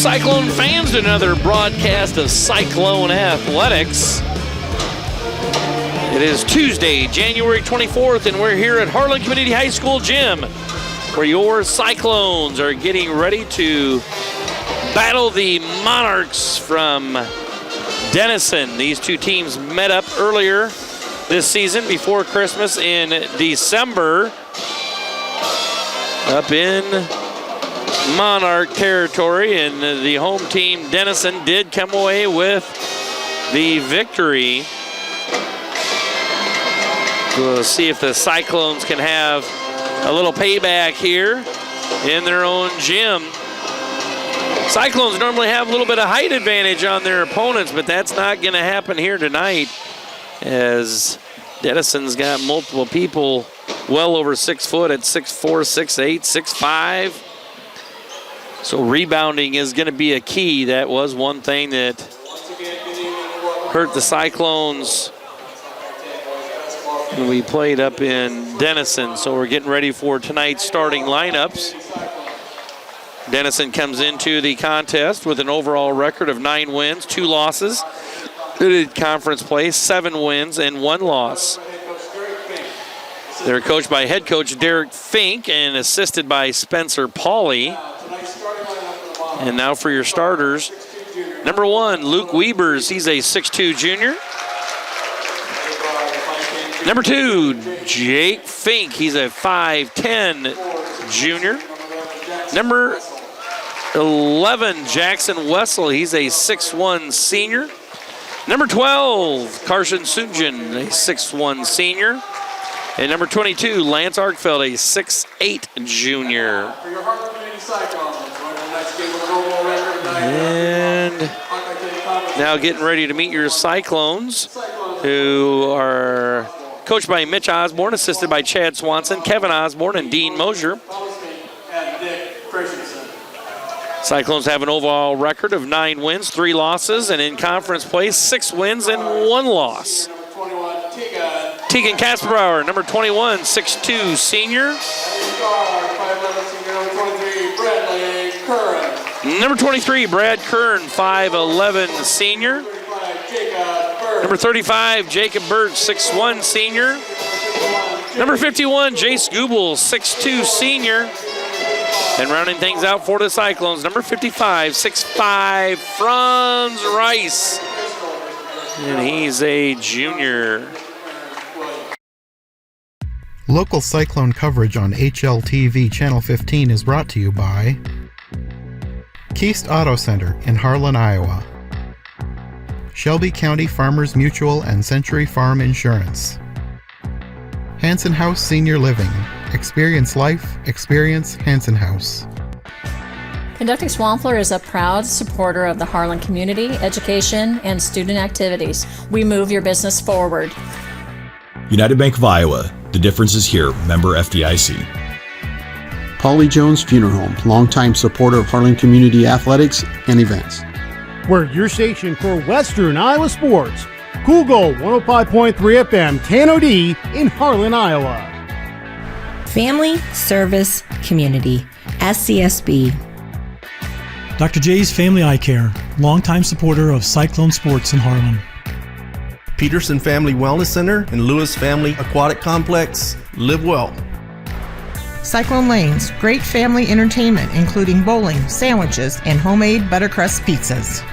Cyclone fans, to another broadcast of Cyclone Athletics. It is Tuesday, January 24th, and we're here at Harlan Community High School Gym, where your Cyclones are getting ready to battle the Monarchs from Denison. These two teams met up earlier this season before Christmas in December up in Monarch territory, and the home team Denison did come away with the victory. We'll see if the Cyclones can have a little payback here in their own gym. Cyclones normally have a little bit of height advantage on their opponents, but that's not going to happen here tonight, as Denison's got multiple people well over 6 foot at 6'4", 6'8", 6'5". So rebounding is going to be a key. That was one thing that hurt the Cyclones when we played up in Denison. So we're getting ready for tonight's starting lineups. Denison comes into the contest with an overall record of 9 wins, 2 losses. Good conference play, 7 wins and 1 loss. They're coached by head coach Derek Fink and assisted by Spencer Pauley. And now for your starters. Number 1, Luke Wiebers. He's a 6'2 junior. Number 2, Jake Fink. He's a 5'10 junior. Number 11, Jackson Wessel. He's a 6'1 senior. Number 12, Carson Sugin, a 6'1 senior. And number 22, Lance Arkfeld, a 6'8 junior. And now getting ready to meet your Cyclones, who are coached by Mitch Osborne, assisted by Chad Swanson, Kevin Osborne, and Dean Mosier. Cyclones have an overall record of 9 wins, 3 losses, and in conference play, 6 wins and 1 loss. Tegan Kasperbauer, number 21, 6'2 senior. Number 23, Brad Kern, 5'11 senior. Number 35, Jacob Birch, 6'1 senior. Number 51, Jace Goobel, 6'2 senior. And rounding things out for the Cyclones, number 55, 6'5, Franz Rice. And he's a junior. Local Cyclone coverage on HLTV Channel 15 is brought to you by Keast Auto Center in Harlan, Iowa. Shelby County Farmers Mutual and Century Farm Insurance. Hanson House Senior Living. Experience life, experience Hanson House. Conducting Swampler is a proud supporter of the Harlan community, education, and student activities. We move your business forward. United Bank of Iowa. The difference is here. Member FDIC. Paulie Jones Funeral Home, longtime supporter of Harlan Community Athletics and events. We're your station for Western Iowa sports. Cool Gold 105.3 FM, KNOD in Harlan, Iowa. Family Service Community, SCSB. Dr. J's Family Eye Care, longtime supporter of Cyclone Sports in Harlan. Peterson Family Wellness Center and Lewis Family Aquatic Complex. Live well. Cyclone Lanes, great family entertainment including bowling, sandwiches, and homemade buttercrust pizzas.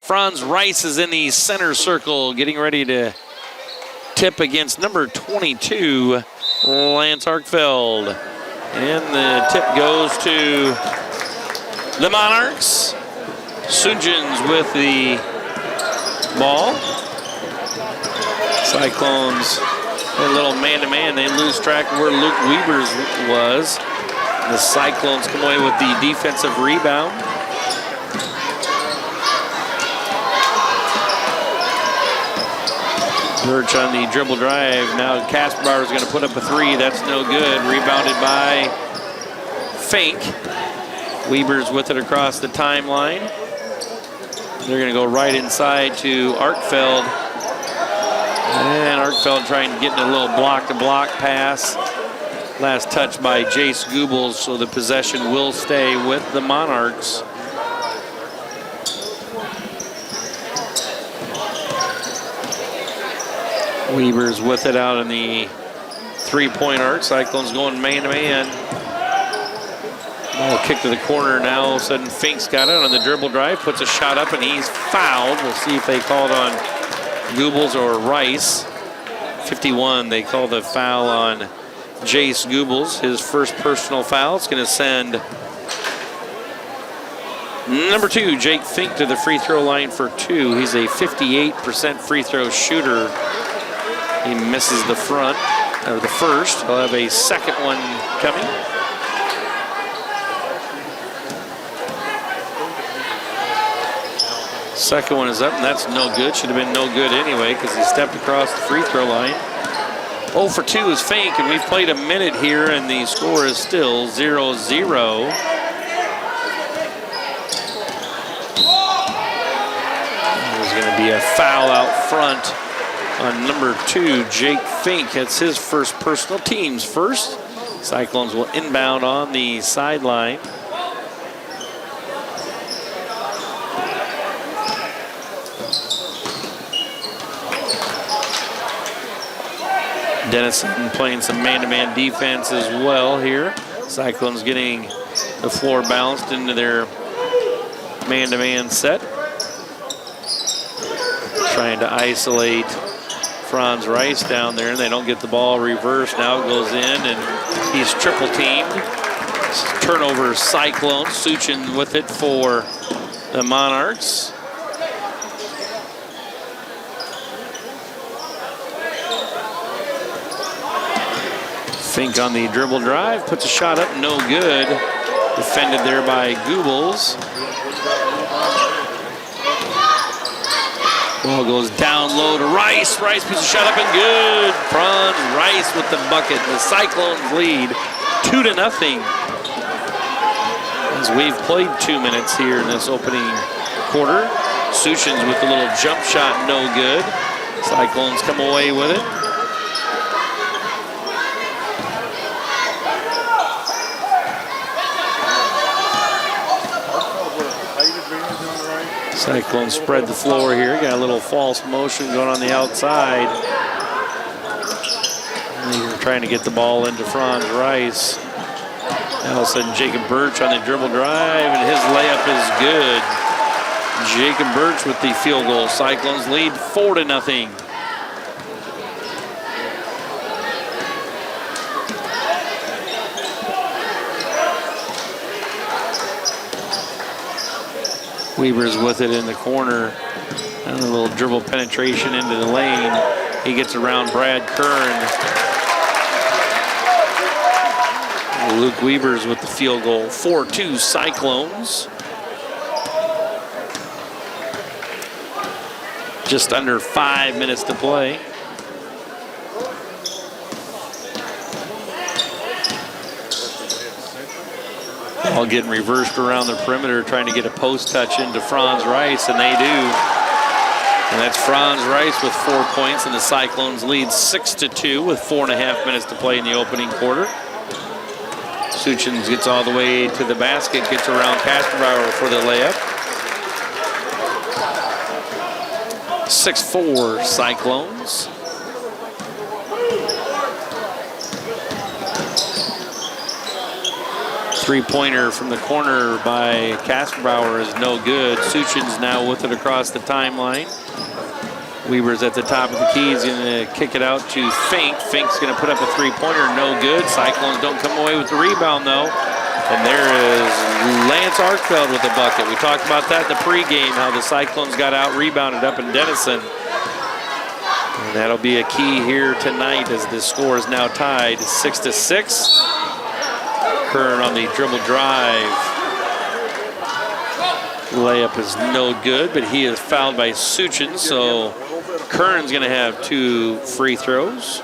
Franz Rice is in the center circle, getting ready to tip against number 22, Lance Arkfeld. And the tip goes to the Monarchs. Sujins with the ball. Cyclones a little man-to-man. They lose track of where Luke Wiebers was. The Cyclones come away with the defensive rebound. Birch on the dribble drive. Now Kasperbauer is going to put up a 3. That's no good. Rebounded by Fink. Wiebers with it across the timeline. They're going to go right inside to Arkfeld. And Arkfeld trying to get in a little block-to-block pass. Last touch by Jace Goebbels, so the possession will stay with the Monarchs. Weaver's with it out in the three-point arc. Cyclone's going man-to-man. Ball kick to the corner now. All of a sudden, Fink's got it on the dribble drive, puts a shot up, and he's fouled. We'll see if they called on Goebbels or Rice. 51, they call the foul on Jace Goebbels, his first personal foul. It's going to send number 2, Jake Fink, to the free throw line for 2. He's a 58% free throw shooter. He misses the front, or the first. He'll have a second one coming. Second one is up, and that's no good. Should have been no good anyway because he stepped across the free throw line. 0 for 2 is Fink, and we've played a minute here, and the score is still 0-0. There's going to be a foul out front on number 2, Jake Fink. That's his first personal, team's first. Cyclones will inbound on the sideline. Denison playing some man-to-man defense as well here. Cyclones getting the floor balanced into their man-to-man set. Trying to isolate Franz Rice down there, and they don't get the ball reversed. Now it goes in, and he's triple teamed. Turnover, Cyclone. Suchin with it for the Monarchs. Fink on the dribble drive, puts a shot up, no good. Defended there by Goebbels. Ball goes down low to Rice. Rice puts a shot up and good. Franz Rice with the bucket. The Cyclones lead 2-0. As we've played 2 minutes here in this opening quarter. Suchin's with a little jump shot, no good. Cyclones come away with it. Cyclones spread the floor here. Got a little false motion going on the outside. They're trying to get the ball into Franz Rice. All of a sudden, Jacob Birch on the dribble drive, and his layup is good. Jacob Birch with the field goal. Cyclones lead 4-0. Weaver's with it in the corner. And a little dribble penetration into the lane. He gets around Brad Kern. Luke Weaver's with the field goal. 4-2 Cyclones. Just under 5 minutes to play. All getting reversed around the perimeter, trying to get a post touch into Franz Rice, and they do. And that's Franz Rice with 4 points, and the Cyclones lead 6-2 with 4.5 minutes to play in the opening quarter. Suchin gets all the way to the basket, gets around Kasperbauer for the layup. 6-4 Cyclones. Three-pointer from the corner by Kasperbauer is no good. Suchin's now with it across the timeline. Weaver's at the top of the key. He's going to kick it out to Fink. Fink's going to put up a three-pointer, no good. Cyclones don't come away with the rebound, though. And there is Lance Arkfeld with the bucket. We talked about that in the pregame, how the Cyclones got out-rebounded up in Denison. And that'll be a key here tonight as the score is now tied 6-6. Kern on the dribble drive. Layup is no good, but he is fouled by Suchin, so Kern's going to have 2 free throws.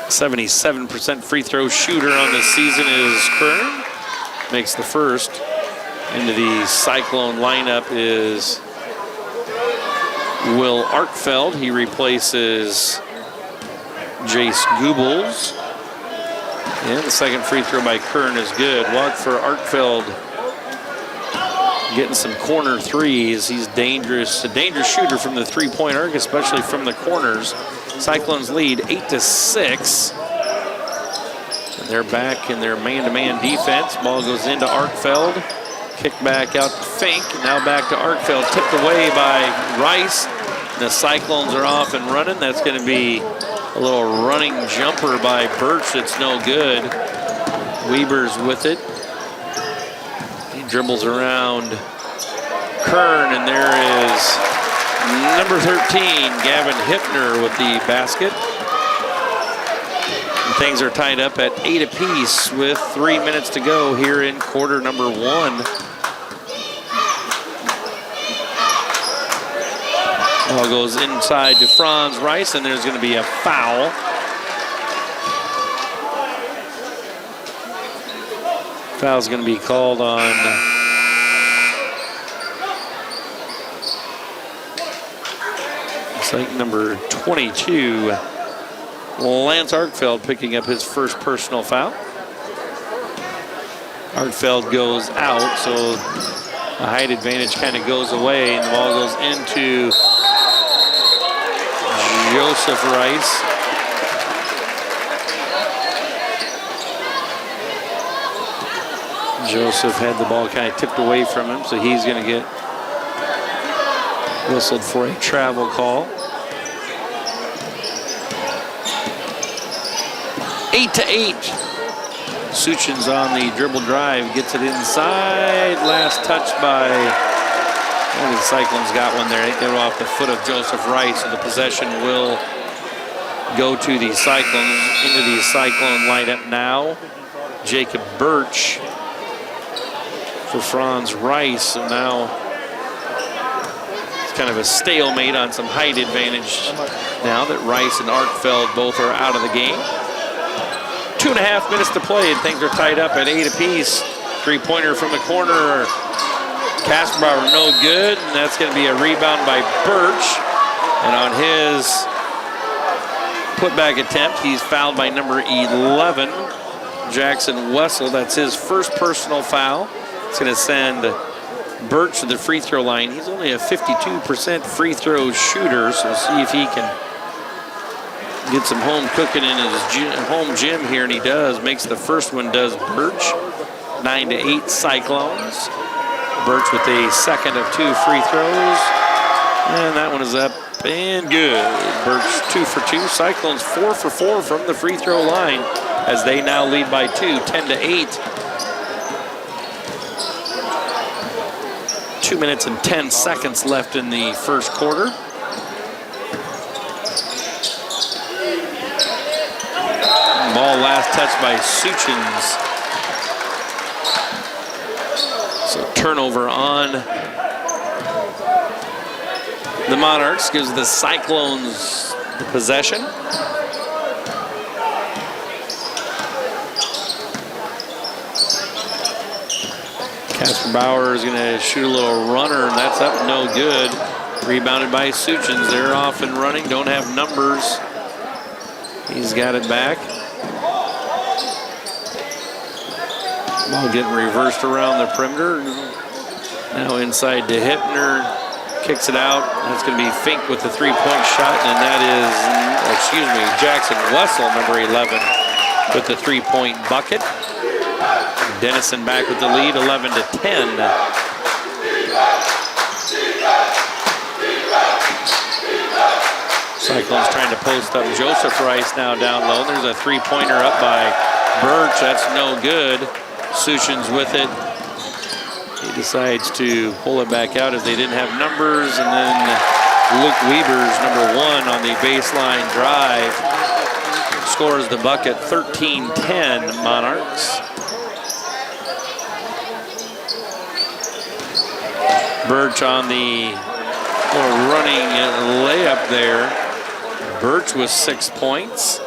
.77% free throw shooter on the season is Kern. Makes the first. Into the Cyclone lineup is Will Arkfeld. He replaces Jace Goebbels. And the second free throw by Kern is good. Walk for Arkfeld. Getting some corner threes. He's dangerous, a dangerous shooter from the three-point arc, especially from the corners. Cyclones lead 8-6. And they're back in their man-to-man defense. Ball goes into Arkfeld. Kick back out to Fink. Now back to Arkfeld. Tipped away by Rice. The Cyclones are off and running. That's going to be a little running jumper by Birch. That's no good. Weber's with it. He dribbles around Kern, and there is number 13, Gavin Hippner, with the basket. And things are tied up at 8 apiece with 3 minutes to go here in quarter number 1. Ball goes inside to Franz Rice, and there's going to be a foul. Foul's going to be called on it's like number 22, Lance Arkfeld, picking up his first personal foul. Arkfeld goes out, so the height advantage kind of goes away, and the ball goes into Joseph Rice. Joseph had the ball kind of tipped away from him, so he's going to get whistled for a travel call. 8-8. Suchin's on the dribble drive, gets it inside. Last touch by, the Cyclones got one there. They were off the foot of Joseph Rice, so the possession will go to the Cyclones. Into the Cyclone lineup now. Jacob Birch for Franz Rice. So now it's kind of a stalemate on some height advantage now that Rice and Arkfeld both are out of the game. 2.5 minutes to play, and things are tied up at 8 apiece. Three-pointer from the corner. Kasperbauer no good, and that's going to be a rebound by Birch. And on his putback attempt, he's fouled by number 11, Jackson Wessel. That's his first personal foul. It's going to send Birch to the free throw line. He's only a 52% free throw shooter, so we'll see if he can get some home cooking in his home gym here, and he does. Makes the first one, does Birch. 9-8 Cyclones. Birch with a second of 2 free throws. And that one is up and good. Birch 2 for 2. Cyclones 4 for 4 from the free throw line as they now lead by 2, 10-8. 2 minutes and 10 seconds left in the first quarter. Ball last touched by Suchins. So turnover on the Monarchs, gives the Cyclones the possession. Kasperbauer is going to shoot a little runner, and that's up no good. Rebounded by Suchins. They're off and running, don't have numbers. He's got it back. Ball getting reversed around the perimeter. Now inside to Hippner. Kicks it out. That's going to be Fink with the three-point shot, and that is, Jackson Wessel, number 11, with the three-point bucket. Denison back with the lead, 11-10. Cyclones trying to post up Joseph Rice now down low. There's a three-pointer up by Birch. That's no good. Suchins with it. He decides to pull it back out as they didn't have numbers. And then Luke Weber's number 1 on the baseline drive scores the bucket. 13-10 Monarchs. Birch on the running layup there. Birch with 6 points.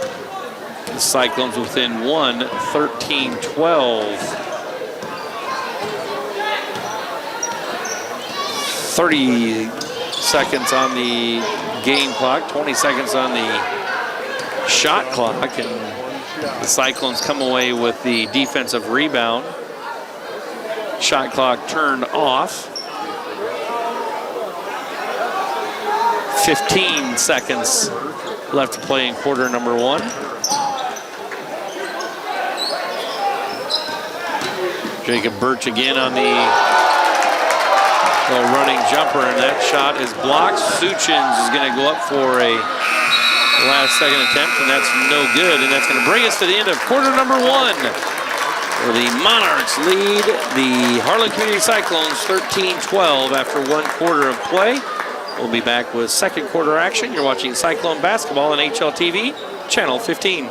The Cyclones within 1, 13-12. 36 seconds on the game clock, 20 seconds on the shot clock, and the Cyclones come away with the defensive rebound. Shot clock turned off. 15 seconds left to play in quarter number 1. Jacob Birch again on the little running jumper, and that shot is blocked. Suchins is going to go up for a last-second attempt, and that's no good. And that's going to bring us to the end of quarter number 1, where the Monarchs lead the Harlan Community Cyclones 13-12 after 1 quarter of play. We'll be back with second quarter action. You're watching Cyclone basketball on HLTV, Channel 15.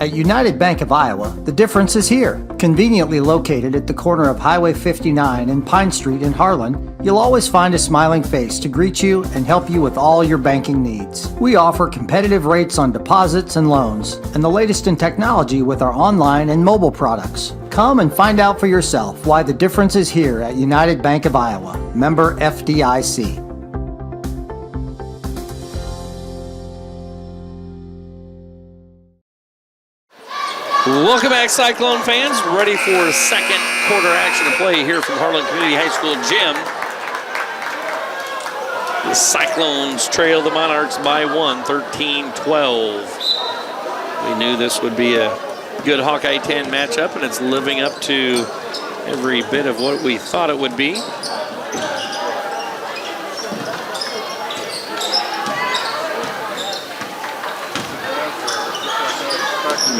At United Bank of Iowa, the difference is here. Conveniently located at the corner of Highway 59 and Pine Street in Harlan, you'll always find a smiling face to greet you and help you with all your banking needs. We offer competitive rates on deposits and loans, and the latest in technology with our online and mobile products. Come and find out for yourself why the difference is here at United Bank of Iowa, member FDIC. Welcome back, Cyclone fans. Ready for second quarter action to play here from Harlan Community High School gym. The Cyclones trail the Monarchs by 1, 13-12. We knew this would be a good Hawkeye 10 matchup, and it's living up to every bit of what we thought it would be.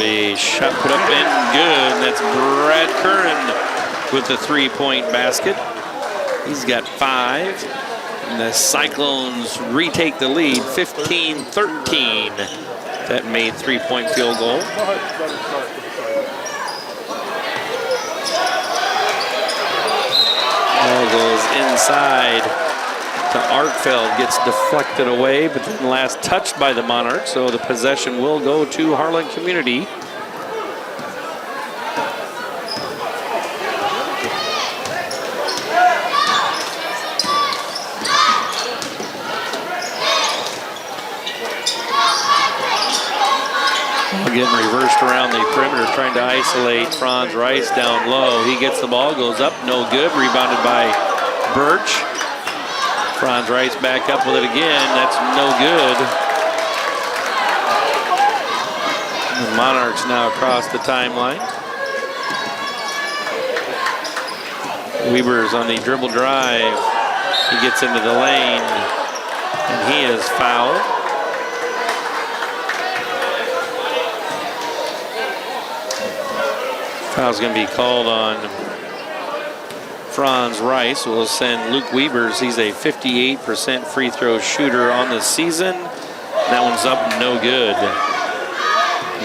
A shot put up and good. That's Brad Curran with the three-point basket. He's got 5. And the Cyclones retake the lead, 15-13. That made three-point field goal. Ball goes inside to Arkfeld, gets deflected away, but then last touched by the Monarchs, so the possession will go to Harlan Community. Getting reversed around the perimeter, trying to isolate Franz Rice down low. He gets the ball, goes up, no good, rebounded by Birch. Franz Rice back up with it again. That's no good. The Monarchs now across the timeline. Weber's on the dribble drive. He gets into the lane, and he is fouled. Foul's going to be called on Franz Rice. We'll send Luke Weavers. He's a 58% free throw shooter on the season. That one's up, no good.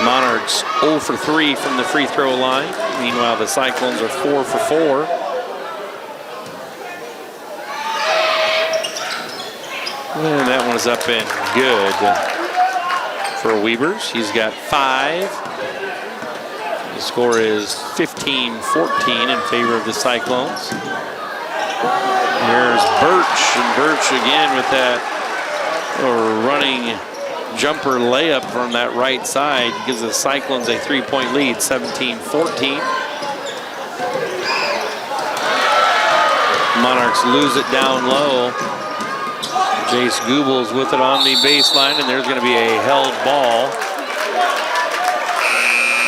Monarchs 0 for 3 from the free throw line. Meanwhile, the Cyclones are 4 for 4. And that one is up and good for Weavers. He's got 5. The score is 15-14 in favor of the Cyclones. Here's Birch, and Birch again with that running jumper layup from that right side gives the Cyclones a 3-point lead, 17-14. Monarchs lose it down low. Jace Goebbels with it on the baseline, and there's going to be a held ball.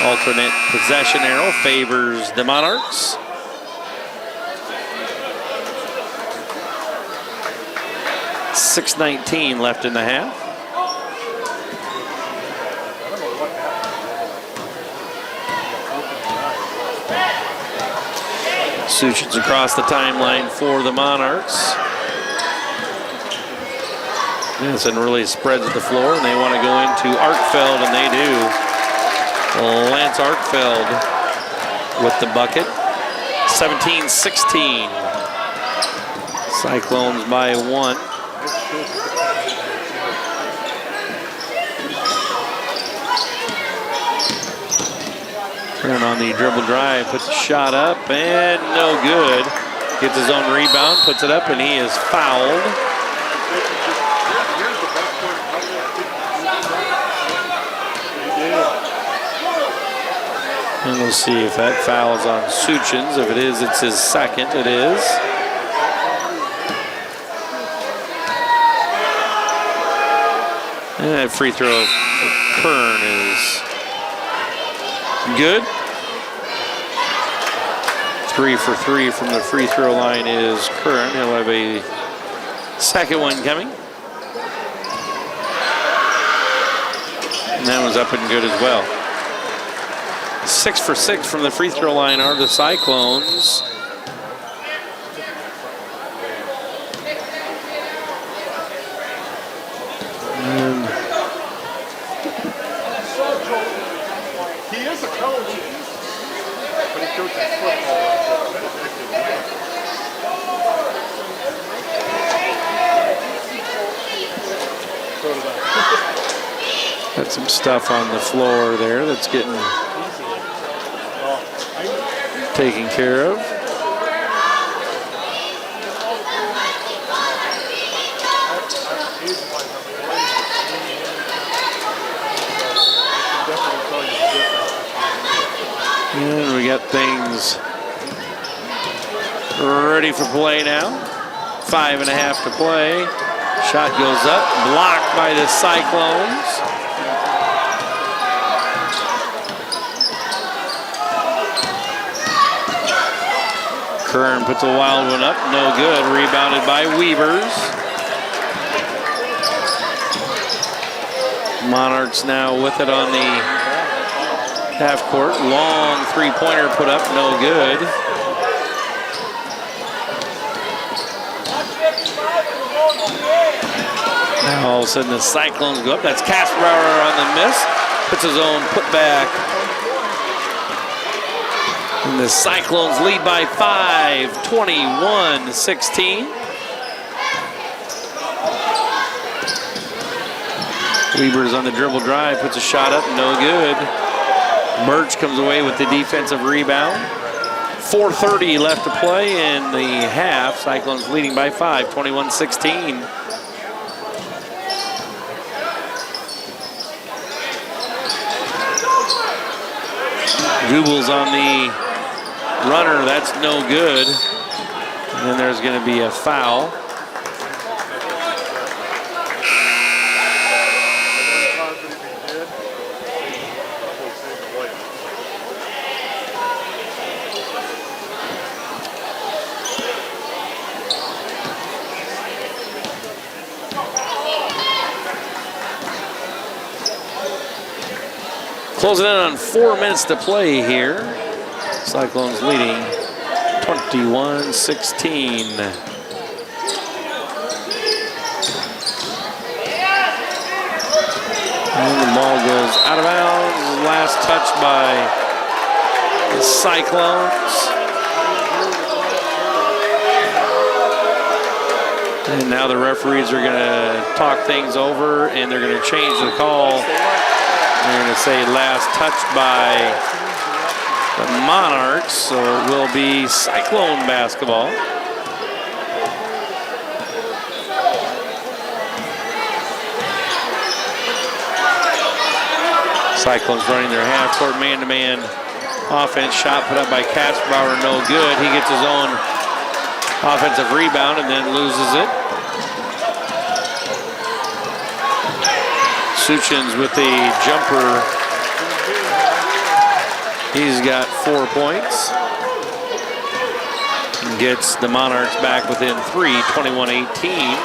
Alternate possession arrow favors the Monarchs. .6:19 left in the half. Suchins across the timeline for the Monarchs. Denison really spreads the floor, and they want to go into Arkfeld, and they do. Lance Arkfeld with the bucket. 17-16. Cyclones by 1. Kern on the dribble drive, puts a shot up and no good. Gets his own rebound, puts it up, and he is fouled. And we'll see if that foul is on Suchins. If it is, it's his second. It is. And that free throw for Kern is good. 3 for 3 from the free throw line is Kern. He'll have a second one coming. And that was up and good as well. 6 for 6 from the free throw line are the Cyclones. And He is a coach, but he coaches football. got some stuff on the floor there that's getting taken care of. And we got things ready for play now. 5.5 to play. Shot goes up, blocked by the Cyclones. Kern puts a wild one up, no good. Rebounded by Weavers. Monarchs now with it on the half court. Long three-pointer put up, no good. Now all of a sudden the Cyclones go up. That's Kasperbauer on the miss. Puts his own putback. And the Cyclones lead by 5, 21-16. Weavers on the dribble drive, puts a shot up, no good. Birch comes away with the defensive rebound. 4:30 left to play in the half. Cyclones leading by 5, 21-16. Gooble's on the runner, that's no good. And then there's going to be a foul. Closing in on 4 minutes to play here. Cyclones leading 21-16. And the ball goes out of bounds. Last touch by the Cyclones. And now the referees are going to talk things over and they're going to change the call. They're going to say last touch by the Monarchs, so it will be Cyclone basketball. Cyclones running their half-court man-to-man offense. Shot put up by Kasperbauer, no good. He gets his own offensive rebound and then loses it. Suchins with the jumper. He's got 4 points. Gets the Monarchs back within 3, 21-18.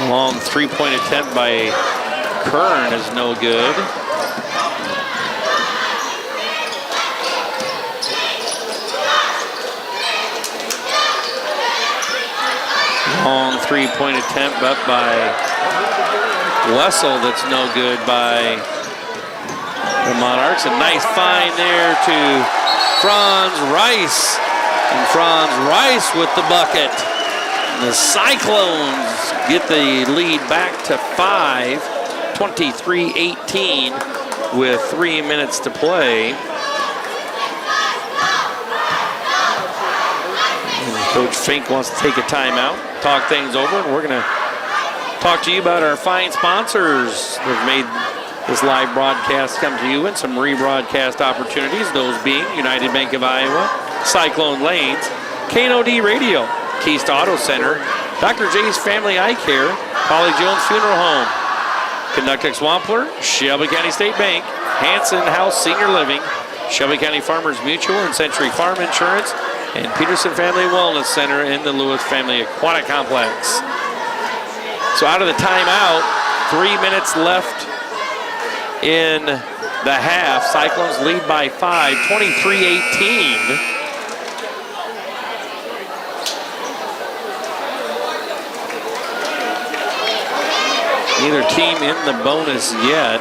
Long three-point attempt by Kern is no good. Long three-point attempt up by Wessel that's no good by the Monarchs. A nice find there to Franz Rice. And Franz Rice with the bucket. And the Cyclones get the lead back to 5, 23-18 with 3 minutes to play. And Coach Fink wants to take a timeout, talk things over, and we're going to talk to you about our fine sponsors that have made this live broadcast come to you and some rebroadcast opportunities, those being United Bank of Iowa, Cyclone Lanes, KNOD Radio, Keist Auto Center, Dr. J's Family Eye Care, Polly Jones Funeral Home, Conductix Wampler, Shelby County State Bank, Hanson House Senior Living, Shelby County Farmers Mutual and Century Farm Insurance, and Peterson Family Wellness Center in the Lewis Family Aquatic Complex. So out of the timeout, 3 minutes left in the half. Cyclones lead by 5, 23-18. Neither team in the bonus yet.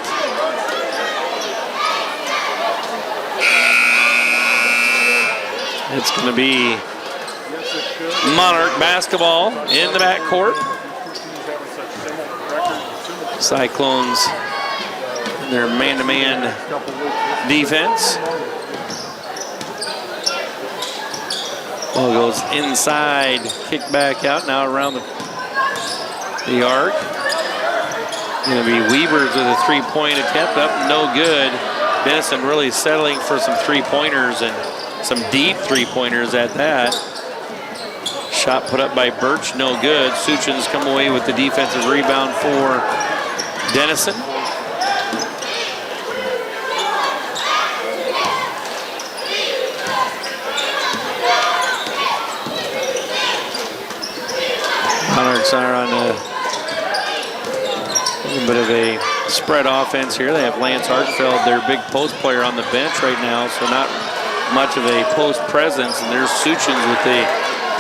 It's going to be Monarch basketball in the backcourt. Cyclones in their man-to-man defense. Ball goes inside, kick back out, now around the arc. Going to be Weavers with a three-point attempt up, no good. Denison really settling for some three-pointers and some deep three-pointers at that. Shot put up by Birch, no good. Suchin's come away with the defensive rebound for Denison. Monarchs are on a little bit of a spread offense here. They have Lance Hartfeld, their big post player, on the bench right now, so not much of a post presence. And there's Suchins with a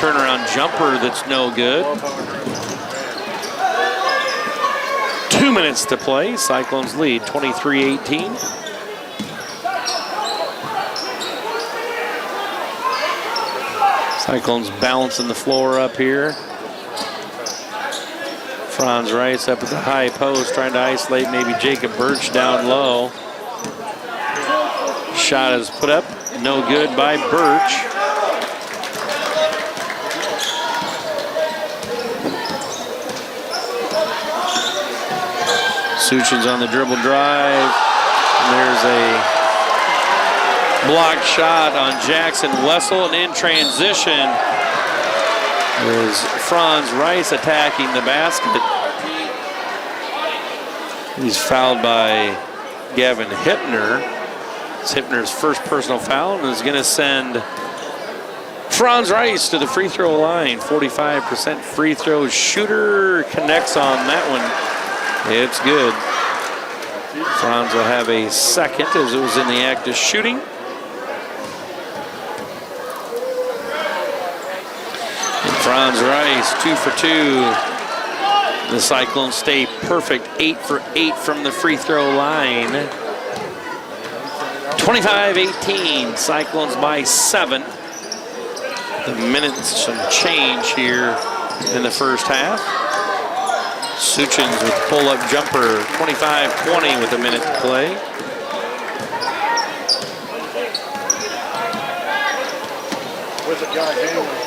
turnaround jumper that's no good. 2 minutes to play. Cyclones lead 23-18. Cyclones balancing the floor up here. Franz Rice up at the high post, trying to isolate maybe Jacob Birch down low. Shot is put up, no good by Birch. Suchin's on the dribble drive. And there's a blocked shot on Jackson Wessel, and in transition is Franz Rice attacking the basket. He's fouled by Gavin Hippner. It's Hippner's first personal foul and is going to send Franz Rice to the free throw line. 45% free throw shooter, connects on that one. It's good. Franz will have a second as it was in the act of shooting. Franz Rice, 2 for 2. The Cyclones stay perfect, 8 for 8 from the free throw line. 25-18, Cyclones by 7. The minutes some change here in the first half. Suchins with pull-up jumper, 25-20 with a minute to play. With a guy handling.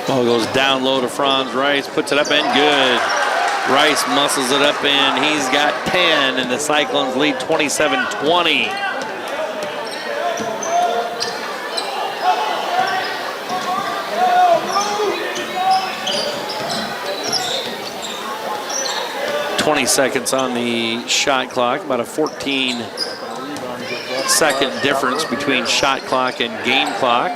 Ball goes down low to Franz Rice, puts it up and good. Rice muscles it up in. He's got 10, and the Cyclones lead 27-20. Seconds on the shot clock, about a 14-second difference between shot clock and game clock.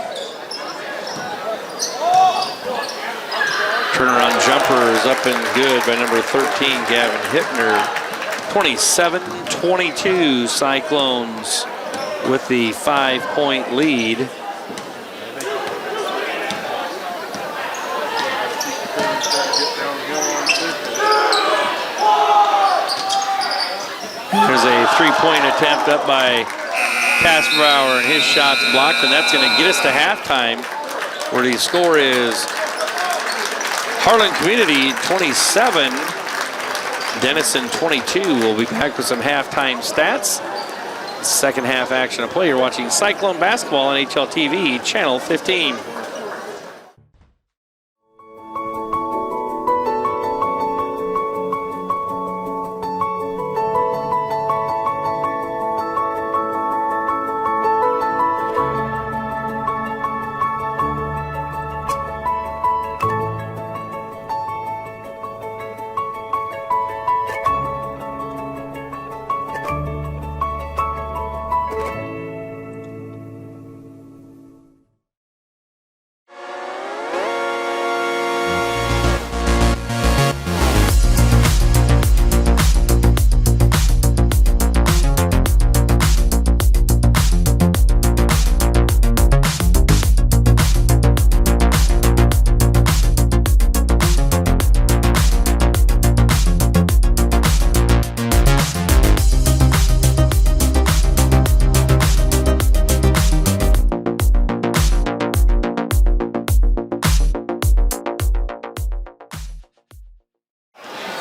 Turnaround jumper is up and good by number 13, Gavin Hippner. 27-22, Cyclones with the 5-point lead. There's a three-point attempt up by Kasperbauer, and his shot's blocked, and that's going to get us to halftime, where the score is Harlan Community 27, Denison 22. We'll be back with some halftime stats. Second half action of play. You're watching Cyclone basketball on HLTV, Channel 15.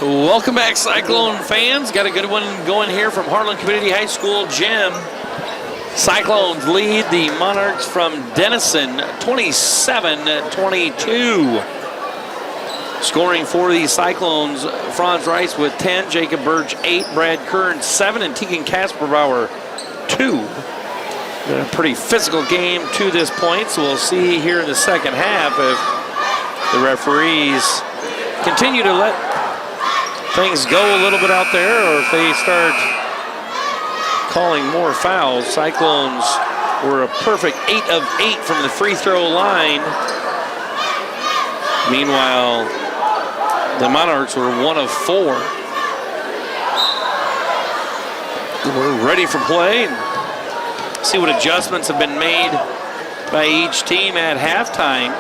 Welcome back, Cyclone fans. Got a good one going here from Harlan Community High School gym. Cyclones lead the Monarchs from Denison 27-22. Scoring for the Cyclones, Franz Rice with 10, Jacob Birch 8, Brad Kern 7, and Tegan Kasperbauer 2. Been a pretty physical game to this point, so we'll see here in the second half if the referees continue to let things go a little bit out there, or if they start calling more fouls. Cyclones were a perfect 8 of 8 from the free throw line. Meanwhile, the Monarchs were 1 of 4. We're ready for play. See what adjustments have been made by each team at halftime.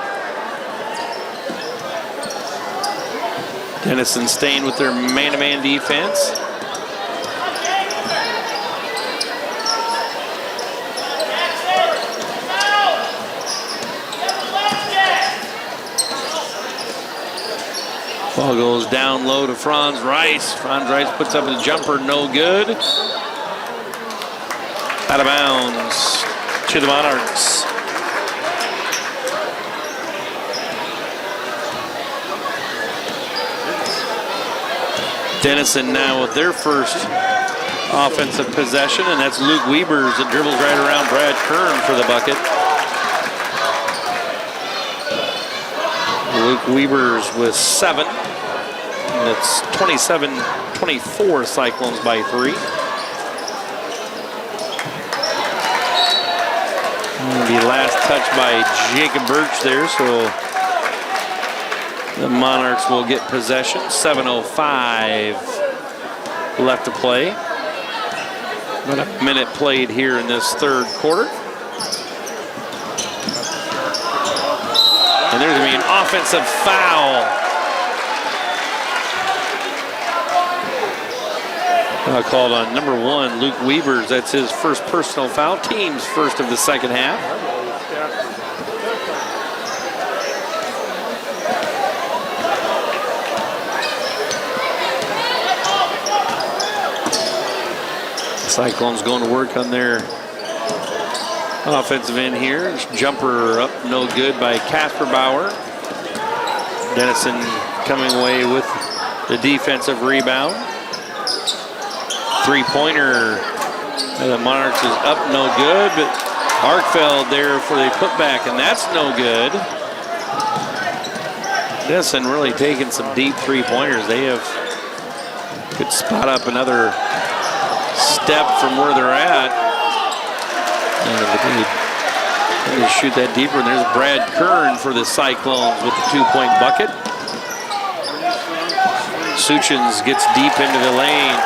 Denison staying with their man-to-man defense. Ball goes down low to Franz Rice. Franz Rice puts up a jumper, no good. Out of bounds to the Monarchs. Denison now with their first offensive possession, and that's Luke Wiebers that dribbles right around Brad Kern for the bucket. Luke Wiebers with 7. And it's 27-24 Cyclones by 3. The last touch by Jacob Birch there, so the Monarchs will get possession. 7:05 left to play. About a minute played here in this third quarter. And there's going to be an offensive foul. Called on number 1, Luke Wiebers. That's his first personal foul. Team's first of the second half. Cyclones going to work on their offensive end here. Jumper up, no good by Kasperbauer. Denison coming away with the defensive rebound. Three-pointer, the Monarchs is up, no good, but Arkfeld there for the putback, and that's no good. Denison really taking some deep three-pointers. They could spot up another step from where they're at. And they just shoot that deeper, and there's Brad Kern for the Cyclones with the 2-point bucket. Suchins gets deep into the lane.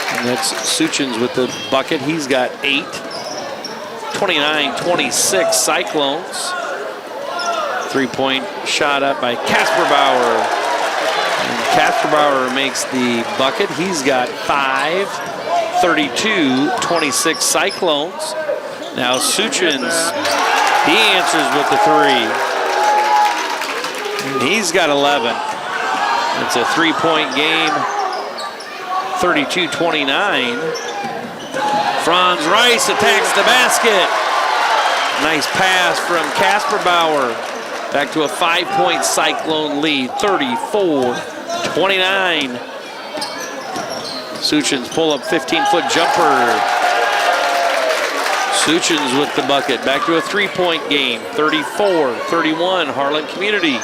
And that's Suchins with the bucket. He's got 8. 29-26 Cyclones. 3-point shot up by Kasperbauer. And Kasperbauer makes the bucket. He's got 5. 32-26 Cyclones. Now Suchins, he answers with the 3. And he's got 11. It's a 3-point game, 32-29. Franz Rice attacks the basket. Nice pass from Casper Bauer. Back to a 5-point Cyclone lead, 34-29. Suchin's pull-up 15-foot jumper. Suchin's with the bucket. Back to a 3-point game, 34-31, Harlan Community.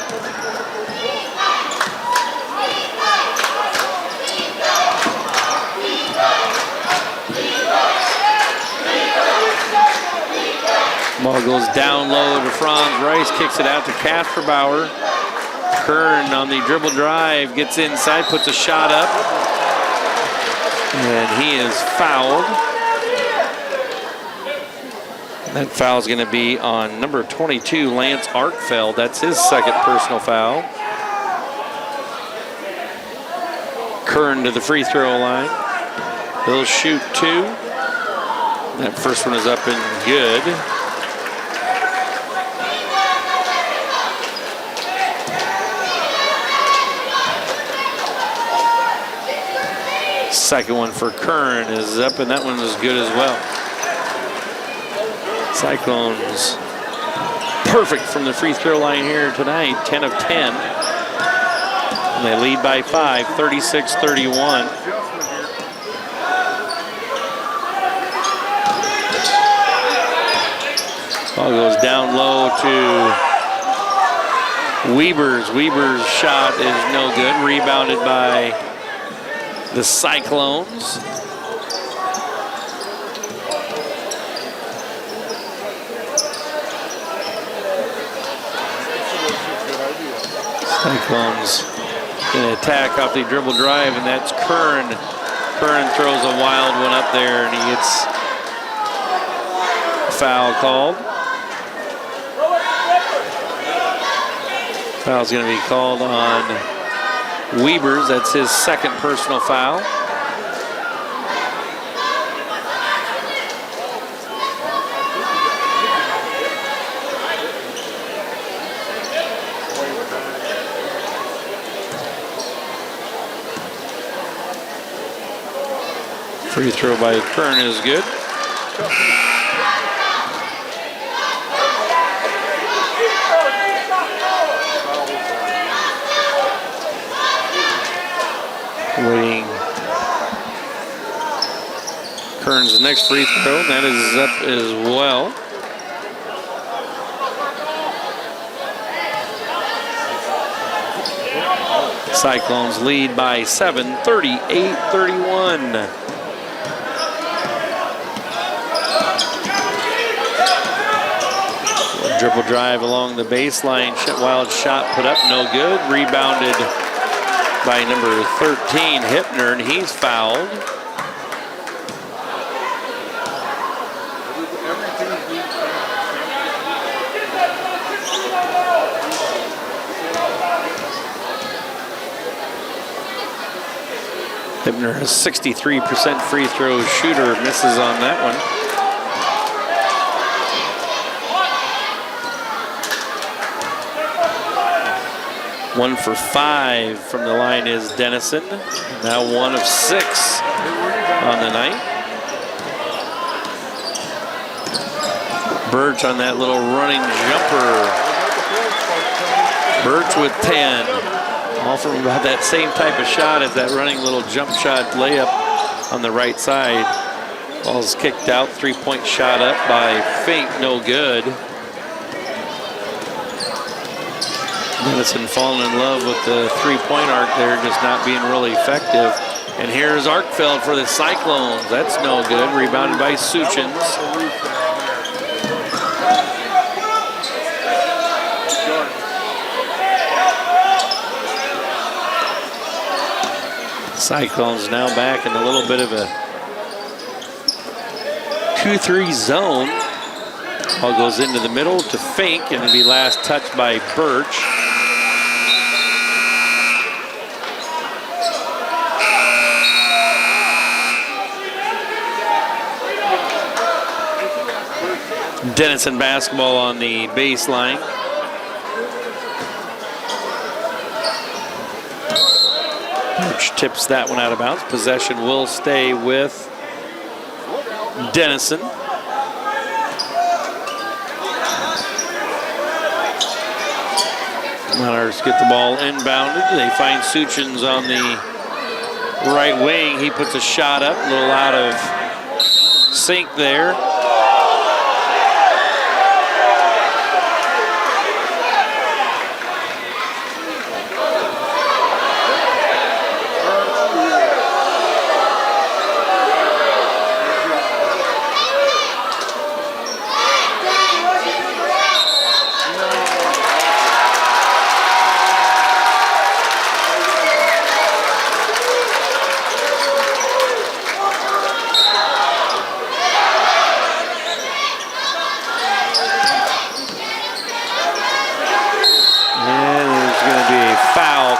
Ball goes down low to Franz Rice, kicks it out to Casper Bauer. Kern on the dribble drive, gets inside, puts a shot up. And he is fouled. That foul is going to be on number 22, Lance Arkfeld. That's his second personal foul. Kern to the free throw line. He'll shoot 2. That first one is up and good. Second one for Kern is up, and that one is good as well. Cyclones perfect from the free throw line here tonight, 10 of 10. And they lead by 5, 36-31. Ball goes down low to Weber's. Weber's shot is no good, rebounded by the Cyclones. Cyclones going to attack off the dribble drive, and that's Kern. Kern throws a wild one up there, and he gets a foul called. Foul's going to be called on Weber's. That's his second personal foul. Free throw by Kern is good. Waiting. Kern's next free throw, and that is up as well. Cyclones lead by 7, 38-31. Dribble drive along the baseline, wild shot put up, no good. Rebounded by number 13, Hipner, and he's fouled. Hipner, a 63% free throw shooter, misses on that one. One for 5 from the line is Denison. Now 1 of 6 on the night. Birch on that little running jumper. Birch with 10. All from about that same type of shot as that running little jump shot layup on the right side. Ball's kicked out, 3-point shot up by Fink, no good. Denison falling in love with the 3-point arc there, just not being really effective. And here's Arkfeld for the Cyclones. That's no good. Rebounded by Suchins. Cyclones now back in a little bit of a 2-3 zone. Ball goes into the middle to Fink, and it'll be last touched by Birch. Denison basketball on the baseline. Birch tips that one out of bounds. Possession will stay with Denison. Monarchs get the ball inbounded. They find Suchins on the right wing. He puts a shot up, a little out of sync there.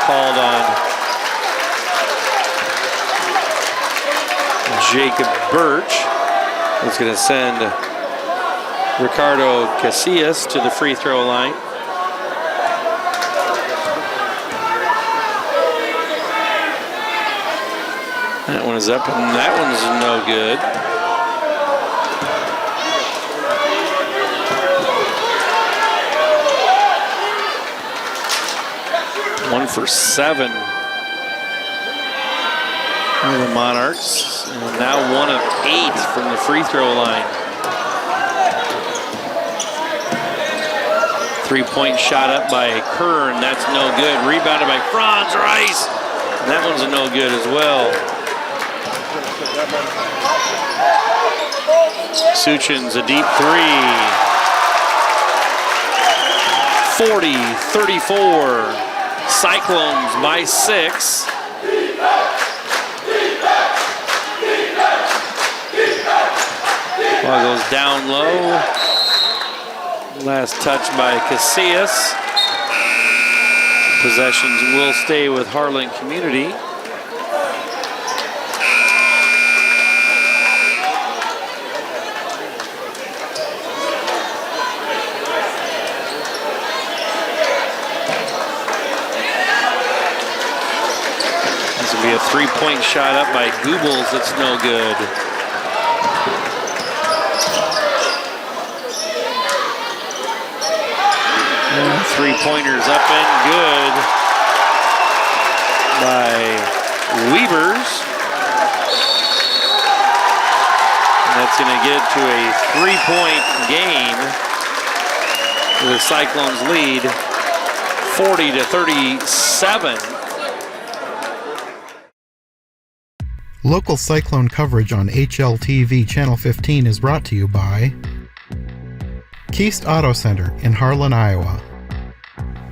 Called on Jacob Birch. It's going to send Ricardo Casillas to the free throw line. That one is up, and that one's no good. One for 7 for the Monarchs. And now 1 of 8 from the free throw line. 3-point shot up by Kern. That's no good. Rebounded by Franz Rice. And that one's a no good as well. Suchins a deep 3. 40-34. Cyclones by 6. Ball goes down low. Last touch by Casillas. Possessions will stay with Harlan Community. Be a 3-point shot up by Goebbels. That's no good. And 3-pointers up and good by Weavers. And that's going to get to a 3-point game. The Cyclones lead 40-37. Local Cyclone coverage on HLTV Channel 15 is brought to you by Keast Auto Center in Harlan, Iowa.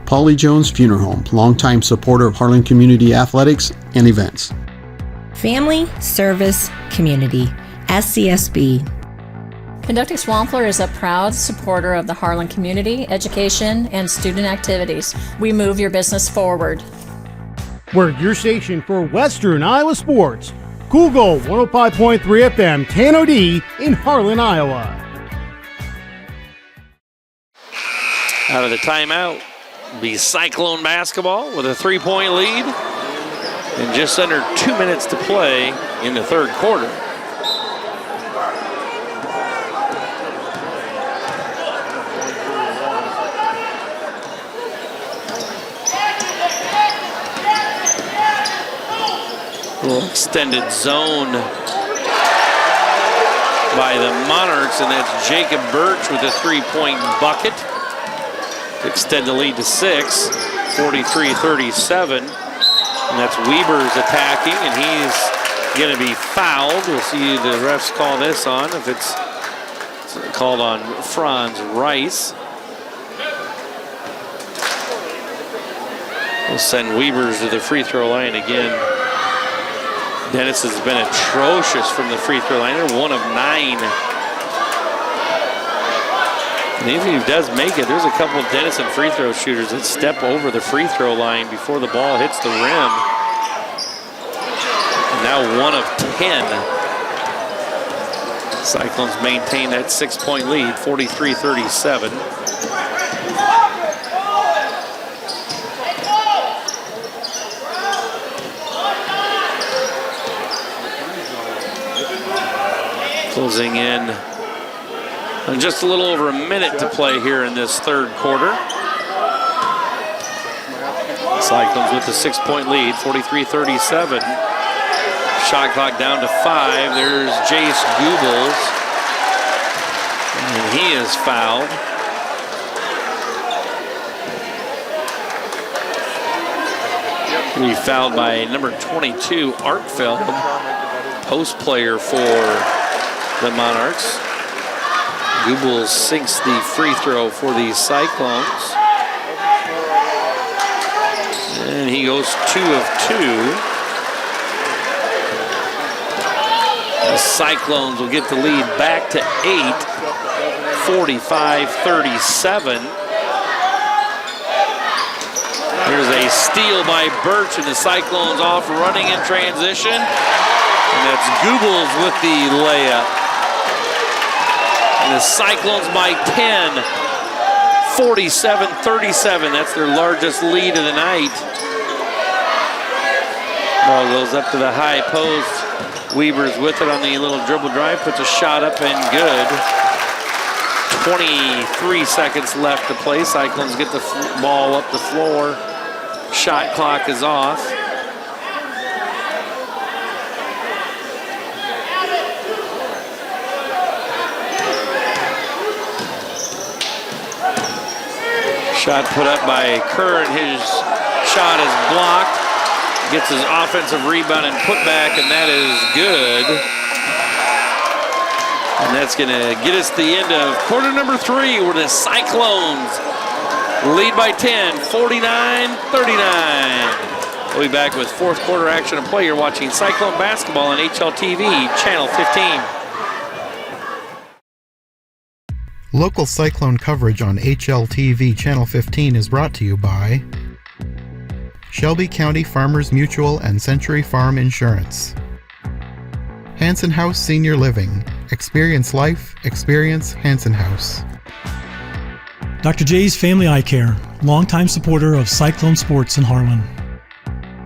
Paulie Jones Funeral Home, longtime supporter of Harlan Community Athletics and events. Family Service Community, SCSB. Conducting Swampler is a proud supporter of the Harlan community, education, and student activities. We move your business forward. We're your station for Western Iowa sports. Google 105.3 FM, KNOD in Harlan, Iowa. Out of the timeout, be Cyclone basketball with a 3-point lead and just under 2 minutes to play in the third quarter. Little extended zone by the Monarchs, and that's Jacob Birch with a 3-point bucket to extend the lead to 6, 43-37. And that's Weavers attacking, and he's going to be fouled. We'll see the refs call this on, if it's called on Franz Rice. We'll send Weavers to the free throw line again. Dennis has been atrocious from the free throw line. They're 1 of 9. And even if he does make it, there's a couple of Denison free throw shooters that step over the free throw line before the ball hits the rim. And now 1 of 10. Cyclones maintain that 6-point lead, 43-37. Closing in on just a little over a minute to play here in this third quarter. Cyclones with a 6-point lead, 43-37. Shot clock down to 5. There's Jace Goebbels, and he is fouled. He fouled by number 22, Artfeld, post player for the Monarchs. Goebbels sinks the free throw for the Cyclones. And he goes 2 of 2. The Cyclones will get the lead back to 8, 45-37. Here's a steal by Birch, and the Cyclones off running in transition. And that's Goebbels with the layup. And the Cyclones by 10, 47-37. That's their largest lead of the night. Ball goes up to the high post. Weber's with it on the little dribble drive, puts a shot up and good. 23 seconds left to play. Cyclones get the ball up the floor. Shot clock is off. Shot put up by Kerr, and his shot is blocked. Gets his offensive rebound and put back, and that is good. And that's going to get us to the end of quarter number 3, where the Cyclones lead by 10, 49-39. We'll be back with fourth quarter action and play. You're watching Cyclone basketball on HLTV, channel 15. Local Cyclone coverage on HLTV Channel 15 is brought to you by Shelby County Farmers Mutual and Century Farm Insurance. Hanson House Senior Living. Experience life, experience Hanson House. Dr. J's Family Eye Care, longtime supporter of Cyclone sports in Harlan.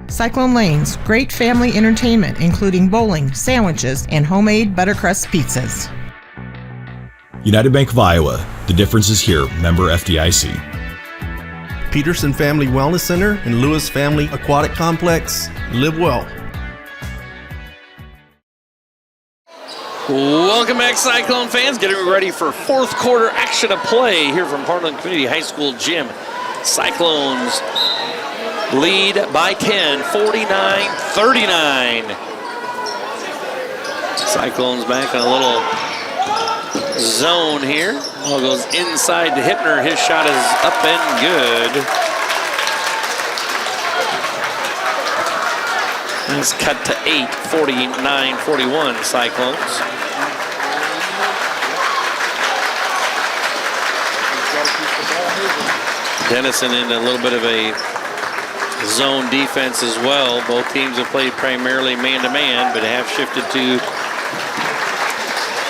Cyclone Lanes, great family entertainment, including bowling, sandwiches, and homemade buttercrust pizzas. United Bank of Iowa. The difference is here. Member FDIC. Peterson Family Wellness Center and Lewis Family Aquatic Complex. Live well. Welcome back, Cyclone fans. Getting ready for fourth quarter action of play here from Harlan Community High School Gym. Cyclones lead by 10, 49-39. Cyclones back in a little zone here. Ball goes inside to Hippner. His shot is up and good. And it's cut to 8, 49-41 Cyclones. Denison in a little bit of a zone defense as well. Both teams have played primarily man-to-man, but have shifted to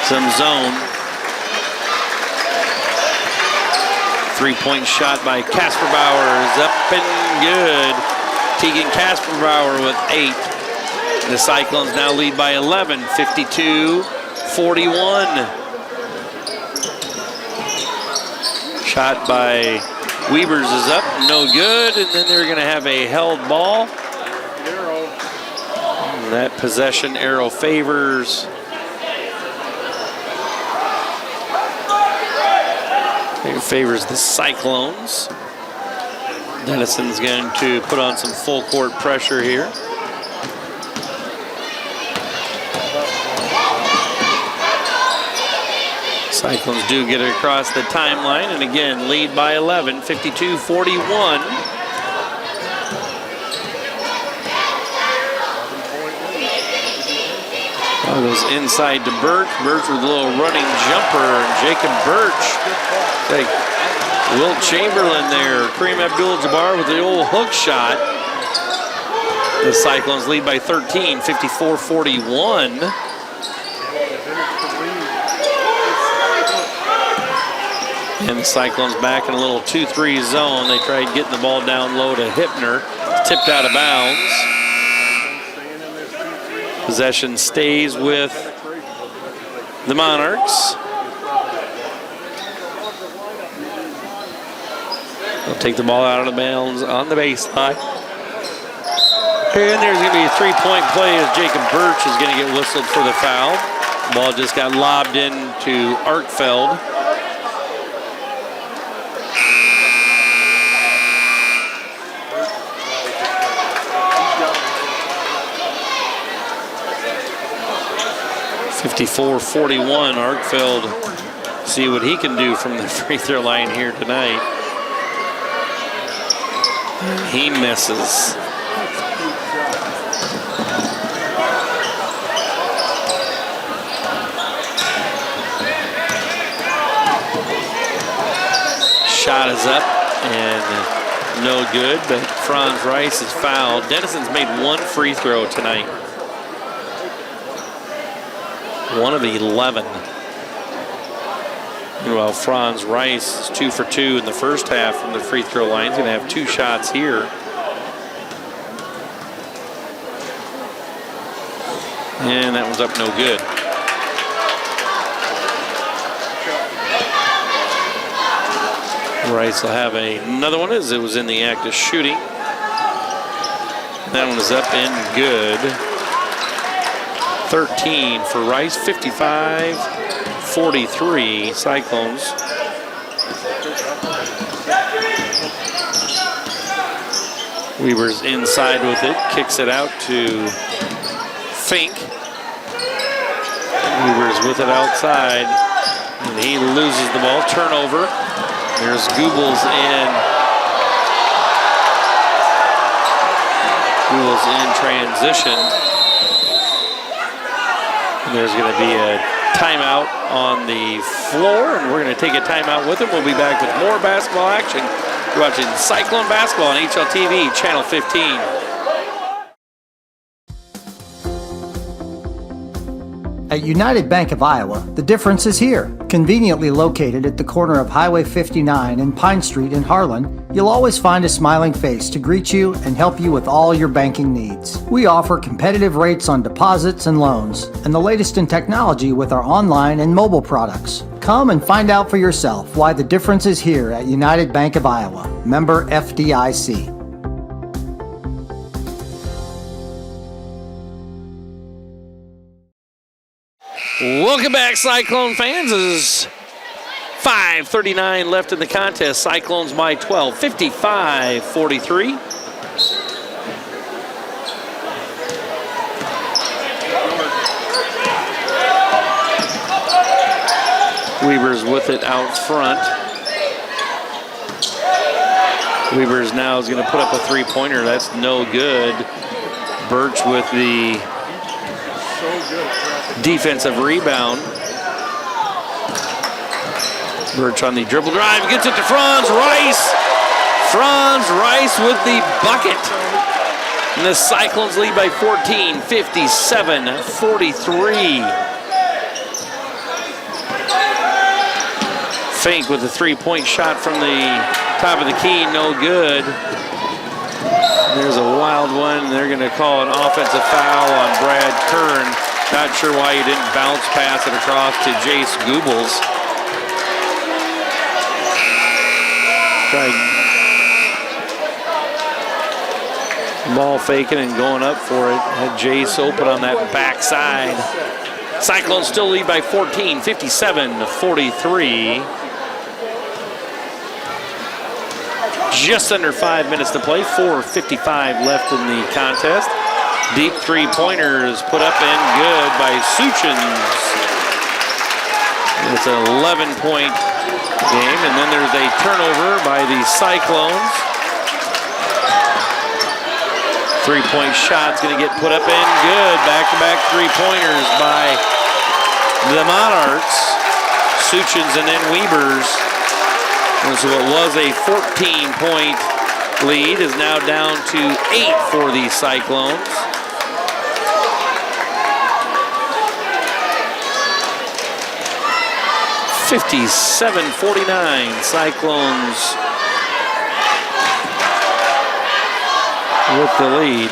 some zone. Three-point shot by Casper Bauer is up and good. Tegan Casper Bauer with 8. The Cyclones now lead by 11, 52-41. Shot by Weber's is up, no good, and then they're going to have a held ball. And that possession arrow favors the Cyclones. Denison's going to put on some full court pressure here. Cyclones do get it across the timeline, and again, lead by 11, 52-41. Ball goes inside to Birch. Birch with a little running jumper, and Jacob Birch. Like Wilt Chamberlain there. Kareem Abdul-Jabbar with the old hook shot. The Cyclones lead by 13, 54-41. And the Cyclones back in a little 2-3 zone. They tried getting the ball down low to Hippner. Tipped out of bounds. the Monarchs. They'll take the ball out of the bounds on the baseline. And there's going to be a three-point play as Jacob Birch is going to get whistled for the foul. Ball just got lobbed into Arkfeld. .54-41, Arkfeld, see what he can do from the free throw line here tonight. He misses. Shot is up and no good, but Franz Rice is fouled. Denison's made one free throw tonight. 1 of 11. Meanwhile, Franz Rice is 2 for 2 in the first half from the free throw line. He's going to have 2 shots here. And that one's up no good. Rice will have another one as it was in the act of shooting. That one is up and good. 13 for Rice, 55-43 Cyclones. Weaver's inside with it, kicks it out to Fink. Weaver's with it outside, and he loses the ball. Turnover. There's Goebbels in. Goebbels in transition. And there's going to be a timeout on the floor, and we're going to take a timeout with him. We'll be back with more basketball action. You're watching Cyclone Basketball on HLTV, Channel 15. At United Bank of Iowa, the difference is here. Conveniently located at the corner of Highway 59 and Pine Street in Harlan, you'll always find a smiling face to greet you and help you with all your banking needs. We offer competitive rates on deposits and loans, and the latest in technology with our online and mobile products. Come and find out for yourself why the difference is here at United Bank of Iowa. Member FDIC. Welcome back, Cyclone fans. There's 5:39 left in the contest. Cyclones by 12, 55-43. Weaver's with it out front. Weaver's now is going to put up a three-pointer. That's no good. Birch with the defensive rebound. Birch on the dribble drive, gets it to Franz Rice. Franz Rice with the bucket. And the Cyclones lead by 14, 57-43. Fink with a three-point shot from the top of the key, no good. There's a wild one. They're going to call an offensive foul on Brad Kern. Not sure why he didn't bounce pass it across to Jace Goebbels. Ball faking and going up for it. Had Jace open on that backside. Cyclones still lead by 14, 57-43. Just under 5 minutes to play, 4:55 left in the contest. Deep three-pointer is put up and good by Suchins. It's an 11-point game, and then there's a turnover by the Cyclones. Three-point shot's going to get put up and good. Back-to-back three-pointers by the Monarchs. Suchins and then Weavers. And so it was a 14-point lead is now down to 8 for the Cyclones. .57-49 Cyclones with the lead.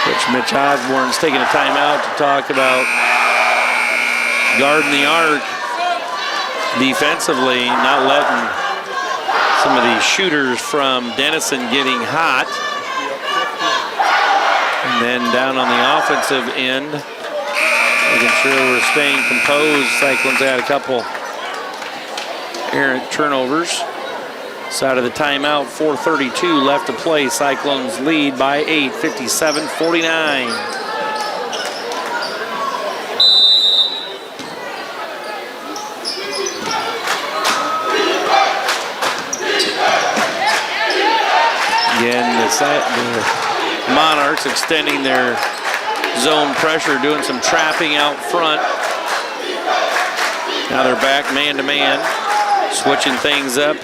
Coach Mitch Osborne's taking a timeout to talk about guarding the arc defensively, not letting some of these shooters from Denison getting hot. And then down on the offensive end, making sure we're staying composed. Cyclones had a couple errant turnovers. Side of the timeout, 4:32 left to play. Cyclones lead by 8, 57-49. Again, the Monarchs extending their zone pressure, doing some trapping out front. Now they're back man-to-man, switching things up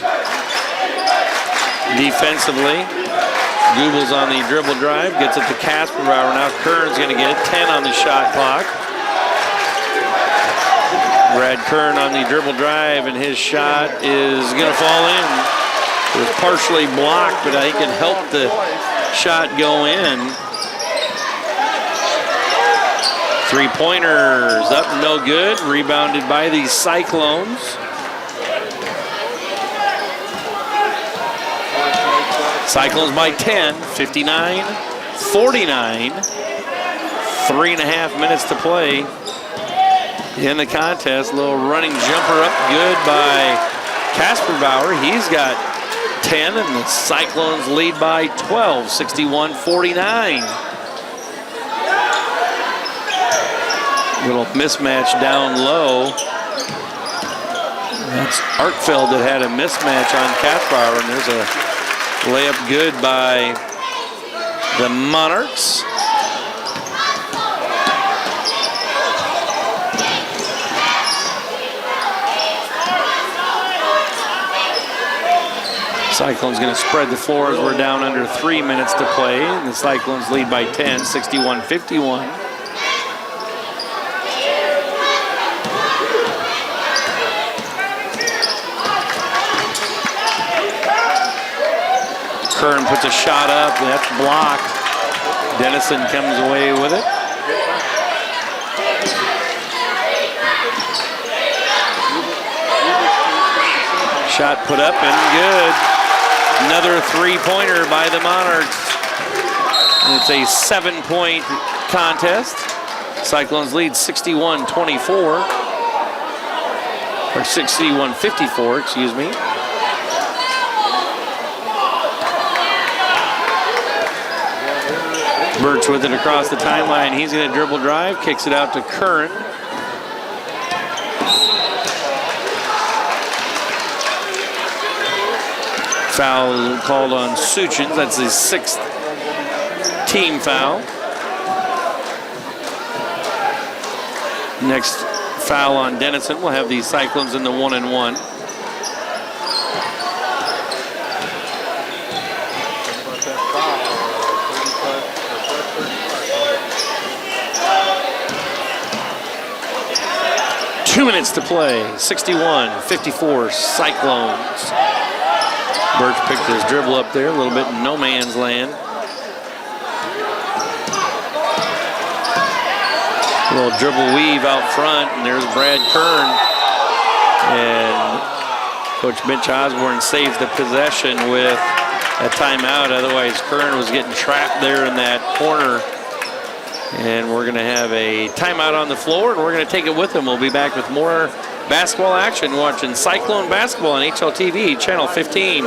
defensively. Gooble's on the dribble drive, gets it to Kasperbauer. Now Kern's going to get it, 10 on the shot clock. Brad Kern on the dribble drive, and his shot is going to fall in. It was partially blocked, but he can help the shot go in. Three-pointers up, no good. Rebounded by the Cyclones. Cyclones by 10, 59-49. 3.5 minutes to play in the contest. Little running jumper up, good by Kasperbauer. He's got 10, and the Cyclones lead by 12, 61-49. Little mismatch down low. That's Arkfeld that had a mismatch on Kasperbauer, and there's a layup good by the Monarchs. Cyclones going to spread the floor as we're down under 3 minutes to play. And the Cyclones lead by 10, 61-51. Kern puts a shot up, that's blocked. Denison comes away with it. Shot put up and good. Another three-pointer by the Monarchs. And it's a 7-point contest. Cyclones lead 61-24. Or 61-54, excuse me. Birch with it across the timeline. He's going to dribble drive, kicks it out to Curran. Foul called on Suchins. That's his 6th team foul. Next foul on Denison. We'll have the Cyclones in the 1-and-1. Two minutes to play. 61-54 Cyclones. Birch picked his dribble up there, a little bit in no man's land. A little dribble weave out front, and there's Brad Kern. And Coach Mitch Osborne saves the possession with a timeout. Otherwise, Kern was getting trapped there in that corner. And we're going to have a timeout on the floor, and we're going to take it with them. We'll be back with more basketball action, watching Cyclone basketball on HLTV, Channel 15.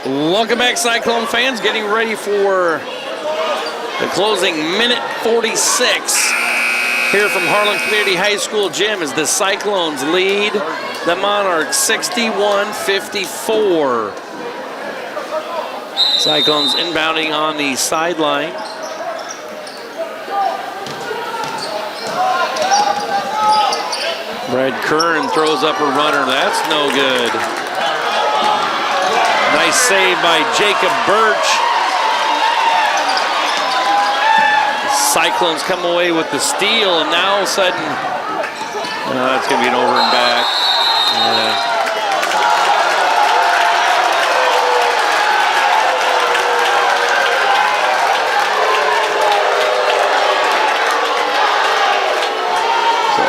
Welcome back, Cyclone fans. Getting ready for the closing minute 46 here from Harlan Community High School gym as the Cyclones lead the Monarchs 61-54. Cyclones inbounding on the sideline. Brad Kern throws up a runner. That's no good. Nice save by Jacob Birch. Cyclones come away with the steal, and now all of a sudden, it's going to be an over and back. Yeah.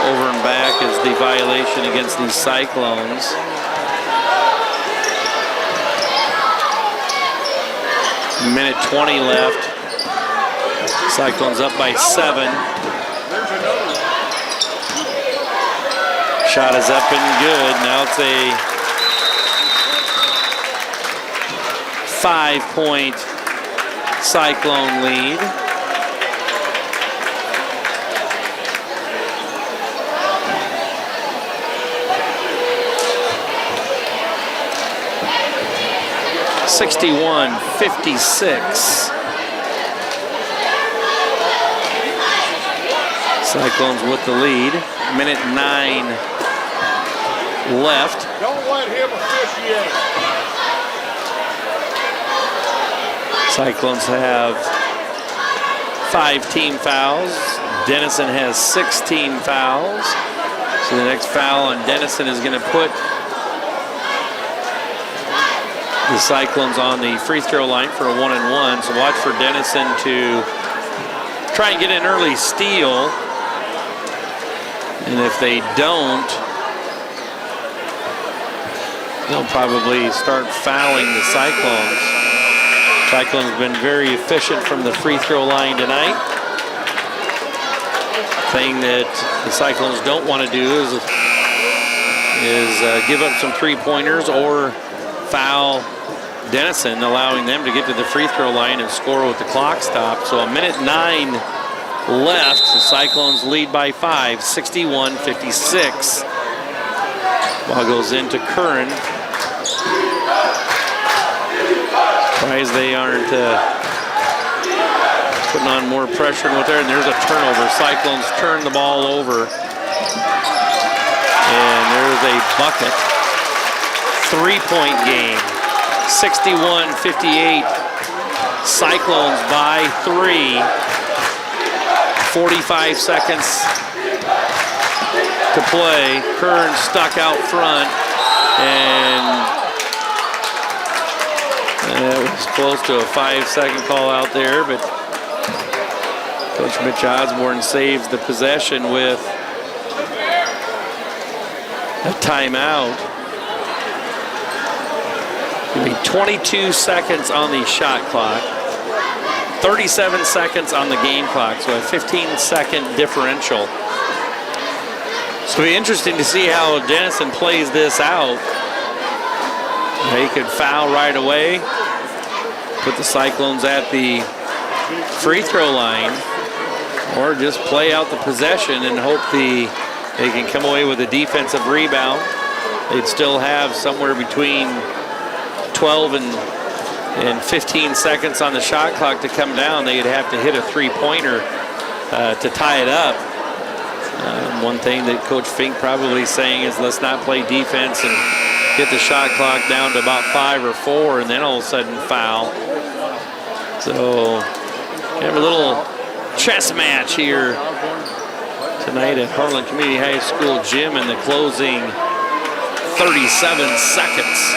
Over and back is the violation against these Cyclones. Minute 20 left. Cyclones up by 7. Shot is up and good. Now it's a 5-point Cyclone lead. (61-56). Cyclones with the lead. Minute 9 left. Don't let him officiate. Cyclones have 5 team fouls. Denison has 16 fouls. So the next foul on Denison is going to put the Cyclones on the free throw line for a 1-and-1. So watch for Denison to try and get an early steal. And if they don't, they'll probably start fouling the Cyclones. Cyclones have been very efficient from the free throw line tonight. Thing that the Cyclones don't want to do is give up some three-pointers or foul Denison, allowing them to get to the free throw line and score with the clock stopped. So a minute 9 left. The Cyclones lead by 5, 61-56. Ball goes into Curran. Surprised they aren't putting on more pressure with there. And there's a turnover. Cyclones turn the ball over. And there's a bucket. 3-point game. 61-58. Cyclones by 3. 45 seconds to play. Kern stuck out front, and it was close to a 5-second call out there, but Coach Mitch Osborne saves the possession with a timeout. It'll be 22 seconds on the shot clock. 37 seconds on the game clock, so a 15-second differential. So it'll be interesting to see how Denison plays this out. They could foul right away, put the Cyclones at the free throw line, or just play out the possession and hope they can come away with a defensive rebound. They'd still have somewhere between 12 and 15 seconds on the shot clock to come down. They'd have to hit a three-pointer to tie it up. One thing that Coach Fink probably saying is let's not play defense and get the shot clock down to about 5 or 4 and then all of a sudden foul. So we have a little chess match here tonight at Harlan Community High School gym in the closing 37 seconds.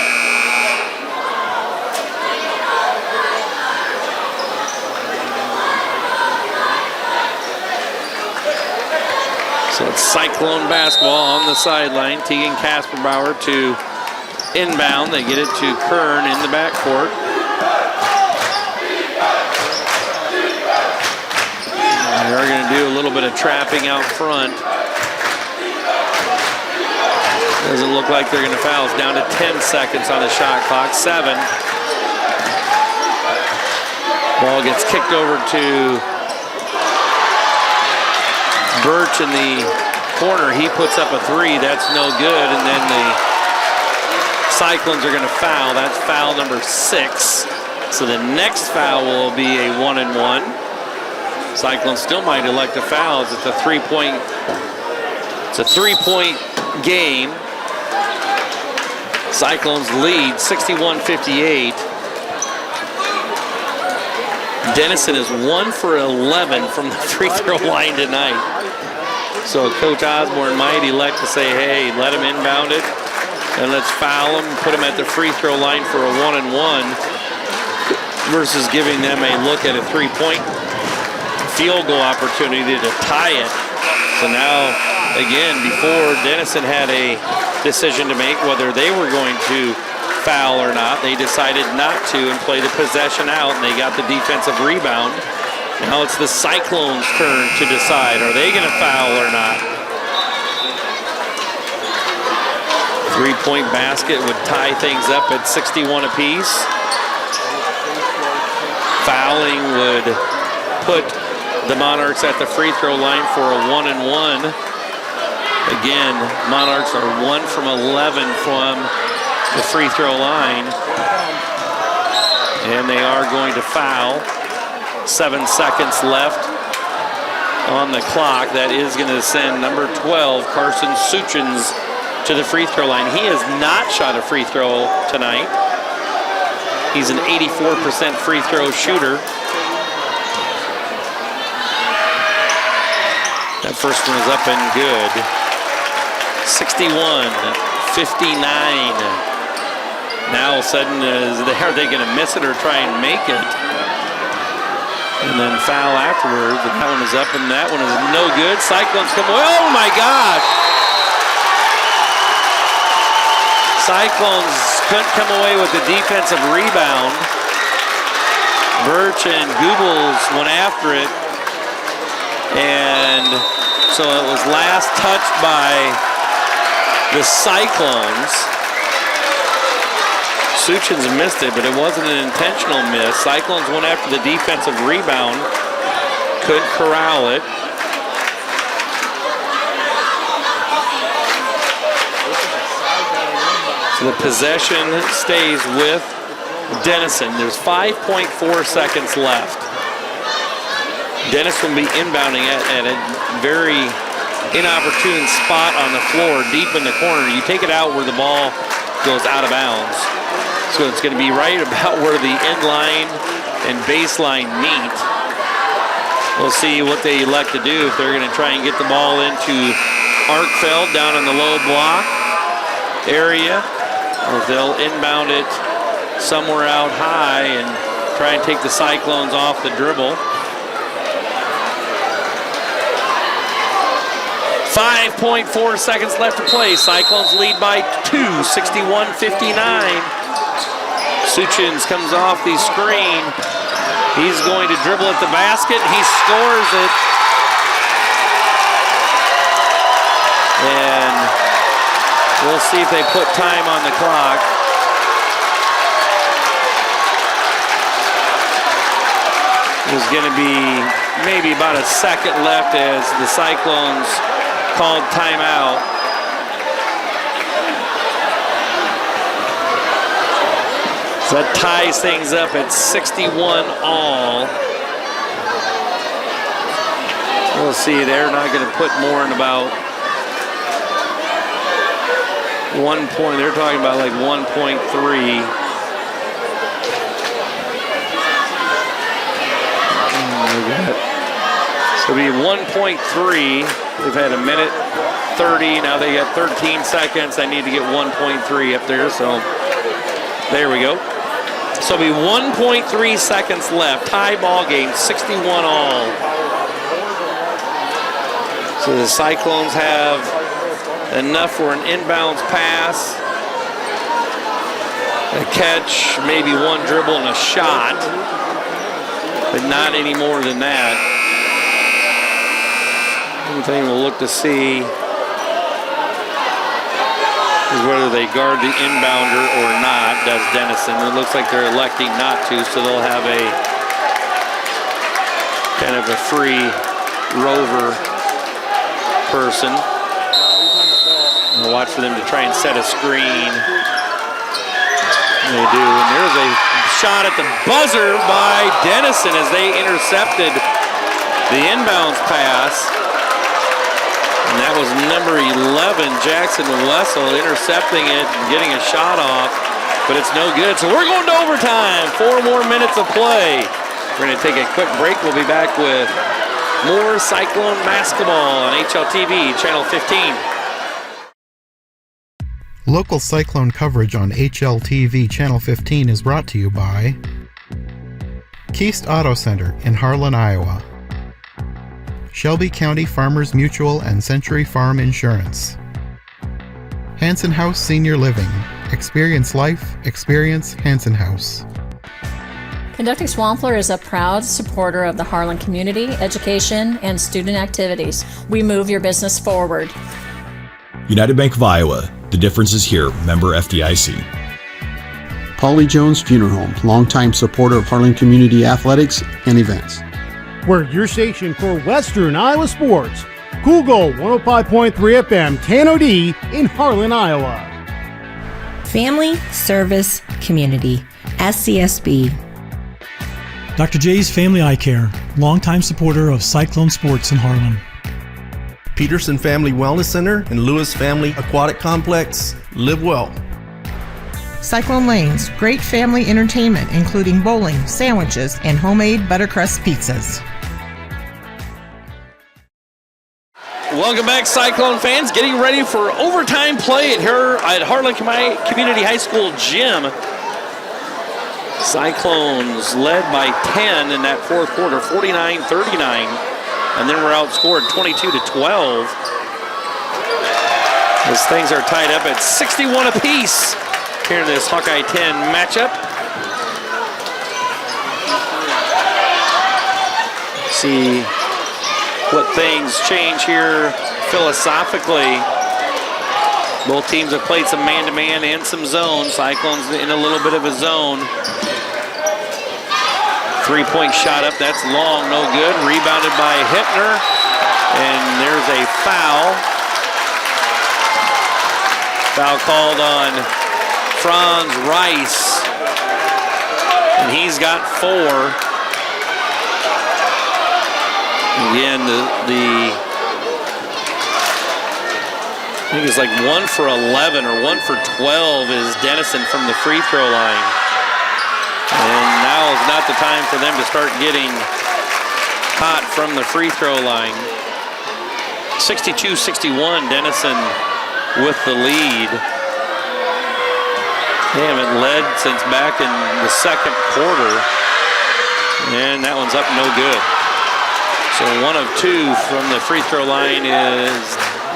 So it's Cyclone basketball on the sideline. Tegan Kasperbauer to inbound. They get it to Kern in the backcourt. They are going to do a little bit of trapping out front. Doesn't look like they're going to foul. It's down to 10 seconds on the shot clock. 7. Ball gets kicked over to Birch in the corner. He puts up a 3. That's no good. And then the Cyclones are going to foul. That's foul number 6. So the next foul will be a 1-and-1. Cyclones still might elect a foul as it's a 3-point It's a 3-point game. Cyclones lead 61-58. Denison is 1 for 11 from the free throw line tonight. So Coach Osborne might elect to say, hey, let him inbound it, and let's foul him, put him at the free throw line for a 1-and-1 versus giving them a look at a 3-point field goal opportunity to tie it. So now, again, before Denison had a decision to make whether they were going to foul or not, they decided not to and play the possession out, and they got the defensive rebound. Now it's the Cyclones' turn to decide, are they going to foul or not? 3-point basket would tie things up at 61 apiece. Fouling would put the Monarchs at the free throw line for a 1-and-1. Again, Monarchs are 1 from 11 from the free throw line. And they are going to foul. 7 seconds left on the clock. That is going to send number 12, Carson Suchins, to the free throw line. He has not shot a free throw tonight. He's an 84% free throw shooter. That first one is up and good. 61-59. Now all of a sudden, are they going to miss it or try and make it? And then foul afterwards. That one is up and that one is no good. Cyclones come away. Oh my gosh! Cyclones couldn't come away with the defensive rebound. Birch and Goebbels went after it. And so it was last touched by the Cyclones. Suchins missed it, but it wasn't an intentional miss. Cyclones went after the defensive rebound. Couldn't corral it. So the possession stays with Denison. There's 5.4 seconds left. Denison will be inbounding at a very inopportune spot on the floor, deep in the corner. You take it out where the ball goes out of bounds. So it's going to be right about where the inline and baseline meet. We'll see what they elect to do, if they're going to try and get the ball into Arkfeld down in the low block area, or if they'll inbound it somewhere out high and try and take the Cyclones off the dribble. 5.4 seconds left to play. Cyclones lead by 2, 61-59. Suchins comes off the screen. He's going to dribble at the basket. He scores it. And we'll see if they put time on the clock. There's going to be maybe about a second left as the Cyclones called timeout. So that ties things up at 61 all. We'll see, they're not going to put more in about 1 point. They're talking about like 1.3. So it'll be 1.3. They've had a minute 30. Now they got 13 seconds. I need to get 1.3 up there. So there we go. So it'll be 1.3 seconds left. Tie ball game, 61 all. So the Cyclones have enough for an inbounds pass, a catch, maybe one dribble and a shot, but not any more than that. One thing we'll look to see is whether they guard the inbounder or not, does Denison. It looks like they're electing not to, so they'll have a kind of a free rover person. We'll watch for them to try and set a screen. They do, and there's a shot at the buzzer by Denison as they intercepted the inbounds pass. And that was number 11, Jackson Wessel, intercepting it and getting a shot off, but it's no good. So we're going to overtime. 4 more minutes of play. We're going to take a quick break. We'll be back with more Cyclone basketball on HLTV, Channel 15. Local Cyclone coverage on HLTV Channel 15 is brought to you by Keist Auto Center in Harlan, Iowa. Shelby County Farmers Mutual and Century Farm Insurance. Hanson House Senior Living. Experience life, experience Hanson House. Conducting Swampler is a proud supporter of the Harlan community, education, and student activities. We move your business forward. United Bank of Iowa. The difference is here. Member FDIC. Polly Jones Funeral Home, longtime supporter of Harlan Community Athletics and events. We're your station for Western Iowa sports. Google 105.3 FM KNOD in Harlan, Iowa. Family, service, community. SCSB. Dr. J's Family Eye Care, longtime supporter of Cyclone Sports in Harlan. Peterson Family Wellness Center and Lewis Family Aquatic Complex. Live well. Cyclone Lanes, great family entertainment including bowling, sandwiches, and homemade buttercrust pizzas. Welcome back, Cyclone fans. Getting ready for overtime play here at Harlan Community High School gym. Cyclones led by 10 in that fourth quarter, 49-39. And then we're outscored 22-12. As things are tied up at 61 apiece here in this Hawkeye 10 matchup. See what things change here philosophically. Both teams have played some man-to-man and some zone. Cyclones in a little bit of a zone. 3-point shot up, that's long, no good. Rebounded by Hittner, and there's a foul. Foul called on Franz Rice, and he's got 4. Again, I think it's like 1 for 11 or 1 for 12 is Denison from the free throw line. And now is not the time for them to start getting hot from the free throw line. 62-61, Denison with the lead. They haven't led since back in the second quarter. And that one's up no good. So 1 of 2 from the free throw line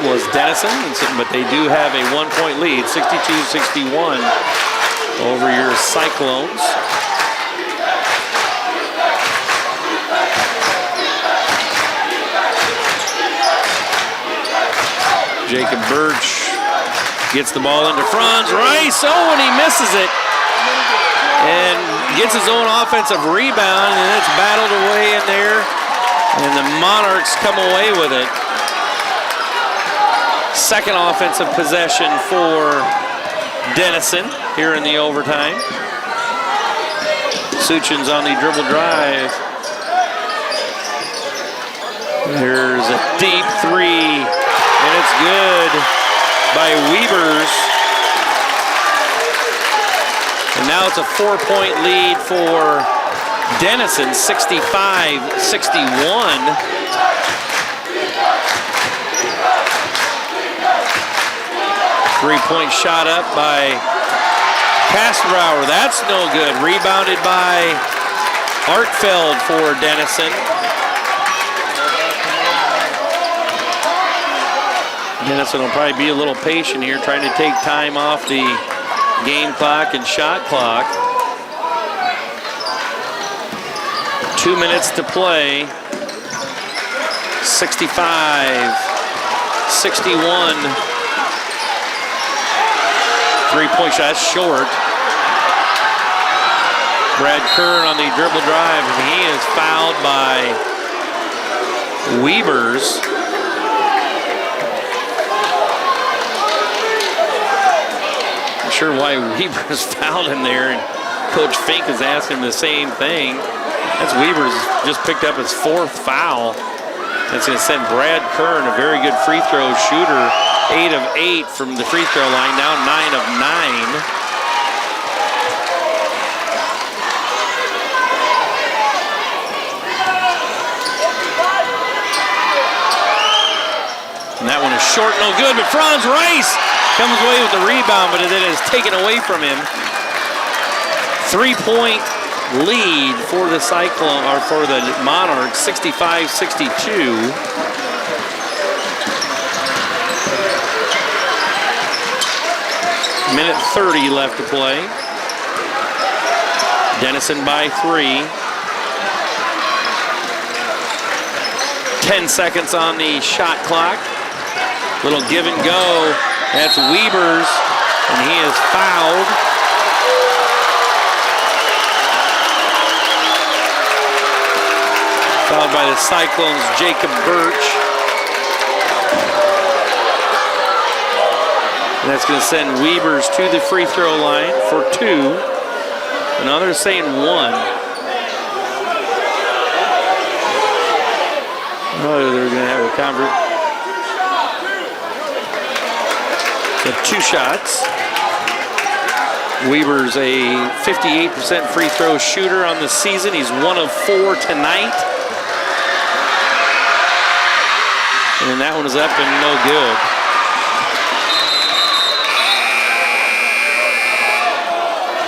was Denison, but they do have a 1-point lead, 62-61 over your Cyclones. Jacob Birch gets the ball into Franz Rice. Oh, and he misses it. And gets his own offensive rebound, and it's battled away in there. And the Monarchs come away with it. Second offensive possession for Denison here in the overtime. Suchin's on the dribble drive. There's a deep 3, and it's good by Weavers. And now it's a 4-point lead for Denison, 65-61. Three-point shot up by Kastenbauer. That's no good. Rebounded by Artfeld for Denison. Denison will probably be a little patient here, trying to take time off the game clock and shot clock. 2 minutes to play. 65-61. Three-point shot short. Brad Kern on the dribble drive, and he is fouled by Weavers. Not sure why Weavers fouled him there, and Coach Fink is asking him the same thing. That's Weavers just picked up his 4th foul. That's going to send Brad Kern, a very good free throw shooter, 8 of 8 from the free throw line, now 9 of 9. And that one is short, no good, but Franz Rice comes away with the rebound, but it is taken away from him. 3-point lead for the Cyclone, or for the Monarchs, 65-62. Minute 30 left to play. Denison by 3. 10 seconds on the shot clock. Little give and go. That's Weavers, and he is fouled. Fouled by the Cyclones' Jacob Birch. And that's going to send Weavers to the free throw line for 2. And others saying 1. Oh, they're going to have a convert. So 2 shots. Weaver's a 58% free throw shooter on the season. He's 1 of 4 tonight. And that one is up and no good.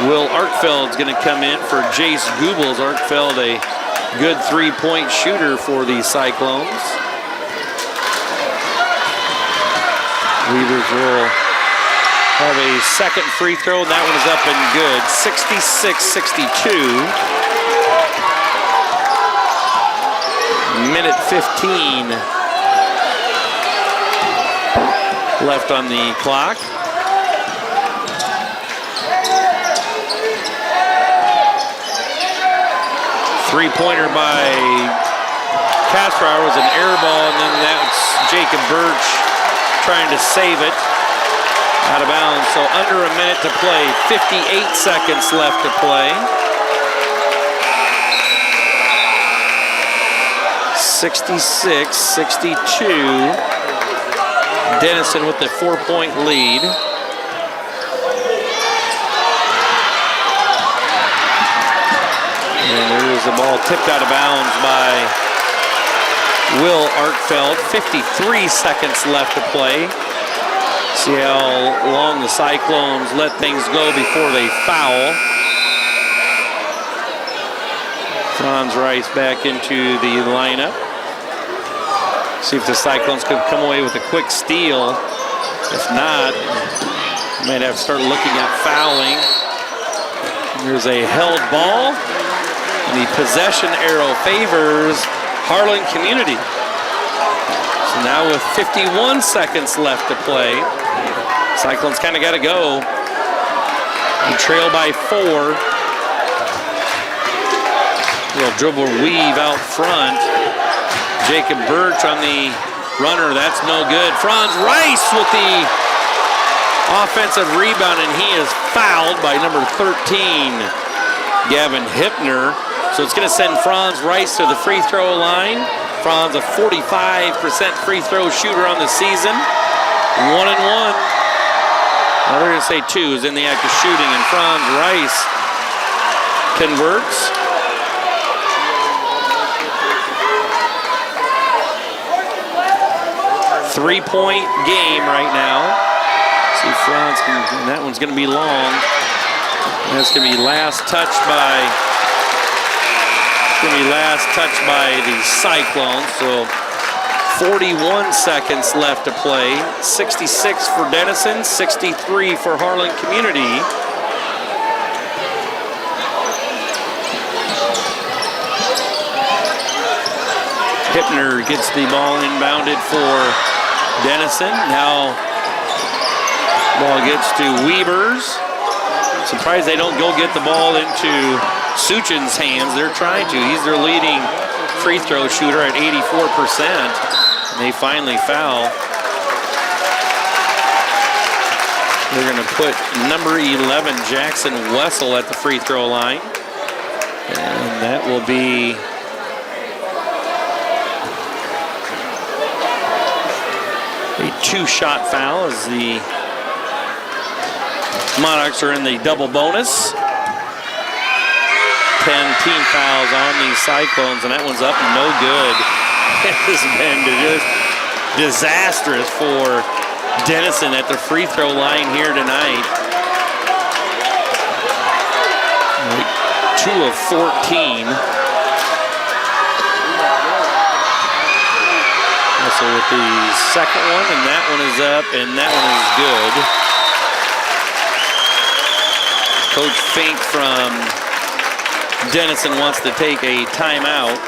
Will Arkfeld's going to come in for Jace Goebbels. Arkfeld, a good 3-point shooter for the Cyclones. Weavers will have a second free throw, and that one is up and good. 66-62. Minute 15 left on the clock. Three-pointer by Kasparov was an air ball, and then that's Jacob Birch trying to save it. Out of bounds, so under a minute to play. 58 seconds left to play. 66-62. Denison with the 4-point lead. And there's the ball tipped out of bounds by Will Arkfeld. 53 seconds left to play. See how long the Cyclones let things go before they foul. Franz Rice back into the lineup. See if the Cyclones could come away with a quick steal. If not, might have to start looking at fouling. There's a held ball. And the possession arrow favors Harlan Community. So now with 51 seconds left to play, Cyclones kind of got to go. They trail by 4. Little dribble weave out front. Jacob Birch on the runner. That's no good. Franz Rice with the offensive rebound, and he is fouled by number 13, Gavin Hippner. So it's going to send Franz Rice to the free throw line. Franz, a 45% free throw shooter on the season. 1 and 1. Now they're going to say 2 is in the act of shooting, and Franz Rice converts. Three-point game right now. See Franz, and that one's going to be long. And that's going to be last touch by the Cyclones. So 41 seconds left to play. 66 for Denison, 63 for Harlan Community. Hippner gets the ball inbounded for Denison. Now ball gets to Weavers. Surprised they don't go get the ball into Suchin's hands. They're trying to. He's their leading free throw shooter at 84%. And they finally foul. They're going to put number 11, Jackson Wessel, at the free throw line. And that will be A 2-shot foul as the Monarchs are in the double bonus. 10 team fouls on these Cyclones, and that one's up, no good. It has been just disastrous for Denison at the free throw line here tonight. 2 of 14. Also with the second one, and that one is up, and that one is good. Coach Fink from Denison wants to take a timeout.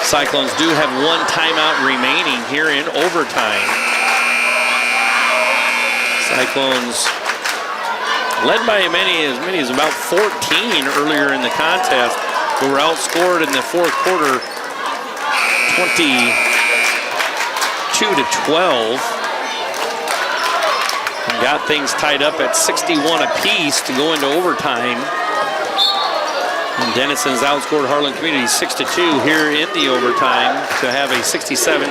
Cyclones do have 1 timeout remaining here in overtime. Cyclones led by as many as about 14 earlier in the contest, but were outscored in the fourth quarter 22-12. And got things tied up at 61 apiece to go into overtime. And Denison's outscored Harlan Community 6-2 here in the overtime to have a 67-63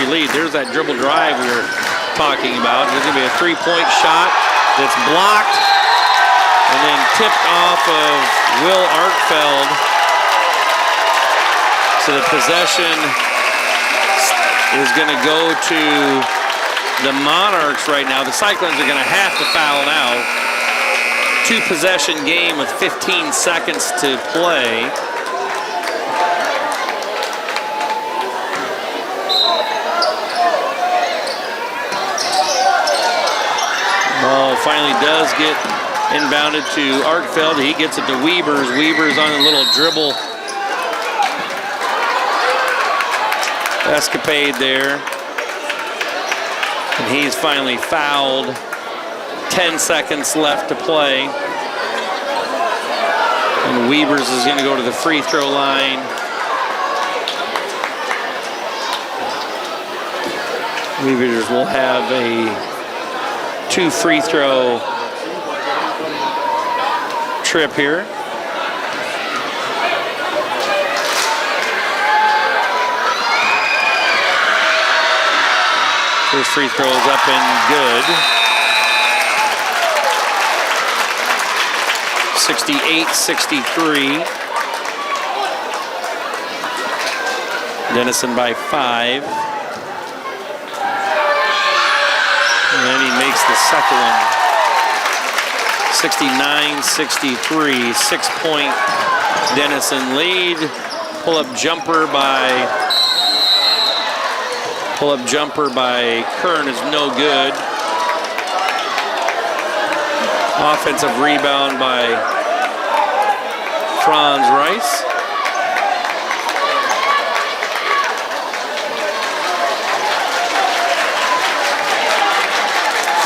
lead. There's that dribble drive we were talking about. There's going to be a 3-point shot that's blocked and then tipped off of Will Arkfeld. So the possession is going to go to the Monarchs right now. The Cyclones are going to have to foul now. 2-possession game with 15 seconds to play. Ball finally does get inbounded to Arkfeld. He gets it to Weavers. Weavers on a little dribble escapade there. And he's finally fouled. 10 seconds left to play. And Weavers is going to go to the free throw line. Weavers will have a 2 free throw trip here. First free throw is up and good. 68-63. Denison by 5. And then he makes the second one. 69-63. 6-point Denison lead. Pull-up jumper by Kern is no good. Offensive rebound by Franz Rice.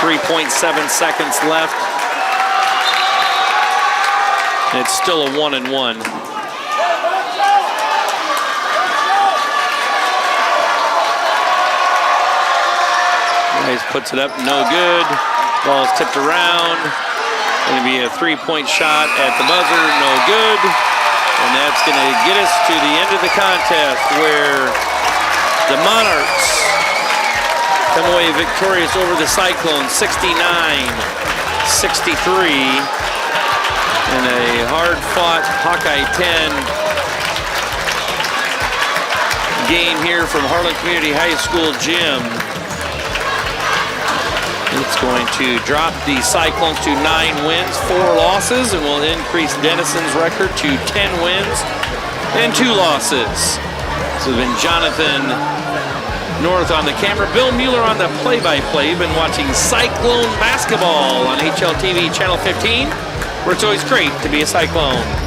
.7 seconds left. And it's still a 1-and-1. Rice puts it up, no good. Ball is tipped around. Going to be a 3-point shot at the buzzer, no good. And that's going to get us to the end of the contest where the Monarchs come away victorious over the Cyclone, 69-63. In a hard-fought Hawkeye 10 game here from Harlan Community High School gym. It's going to drop the Cyclones to 9 wins, 4 losses, and will increase Denison's record to 10 wins and 2 losses. This has been Jonathan North on the camera. Bill Mueller on the play-by-play. Been watching Cyclone basketball on HLTV Channel 15, where it's always great to be a Cyclone.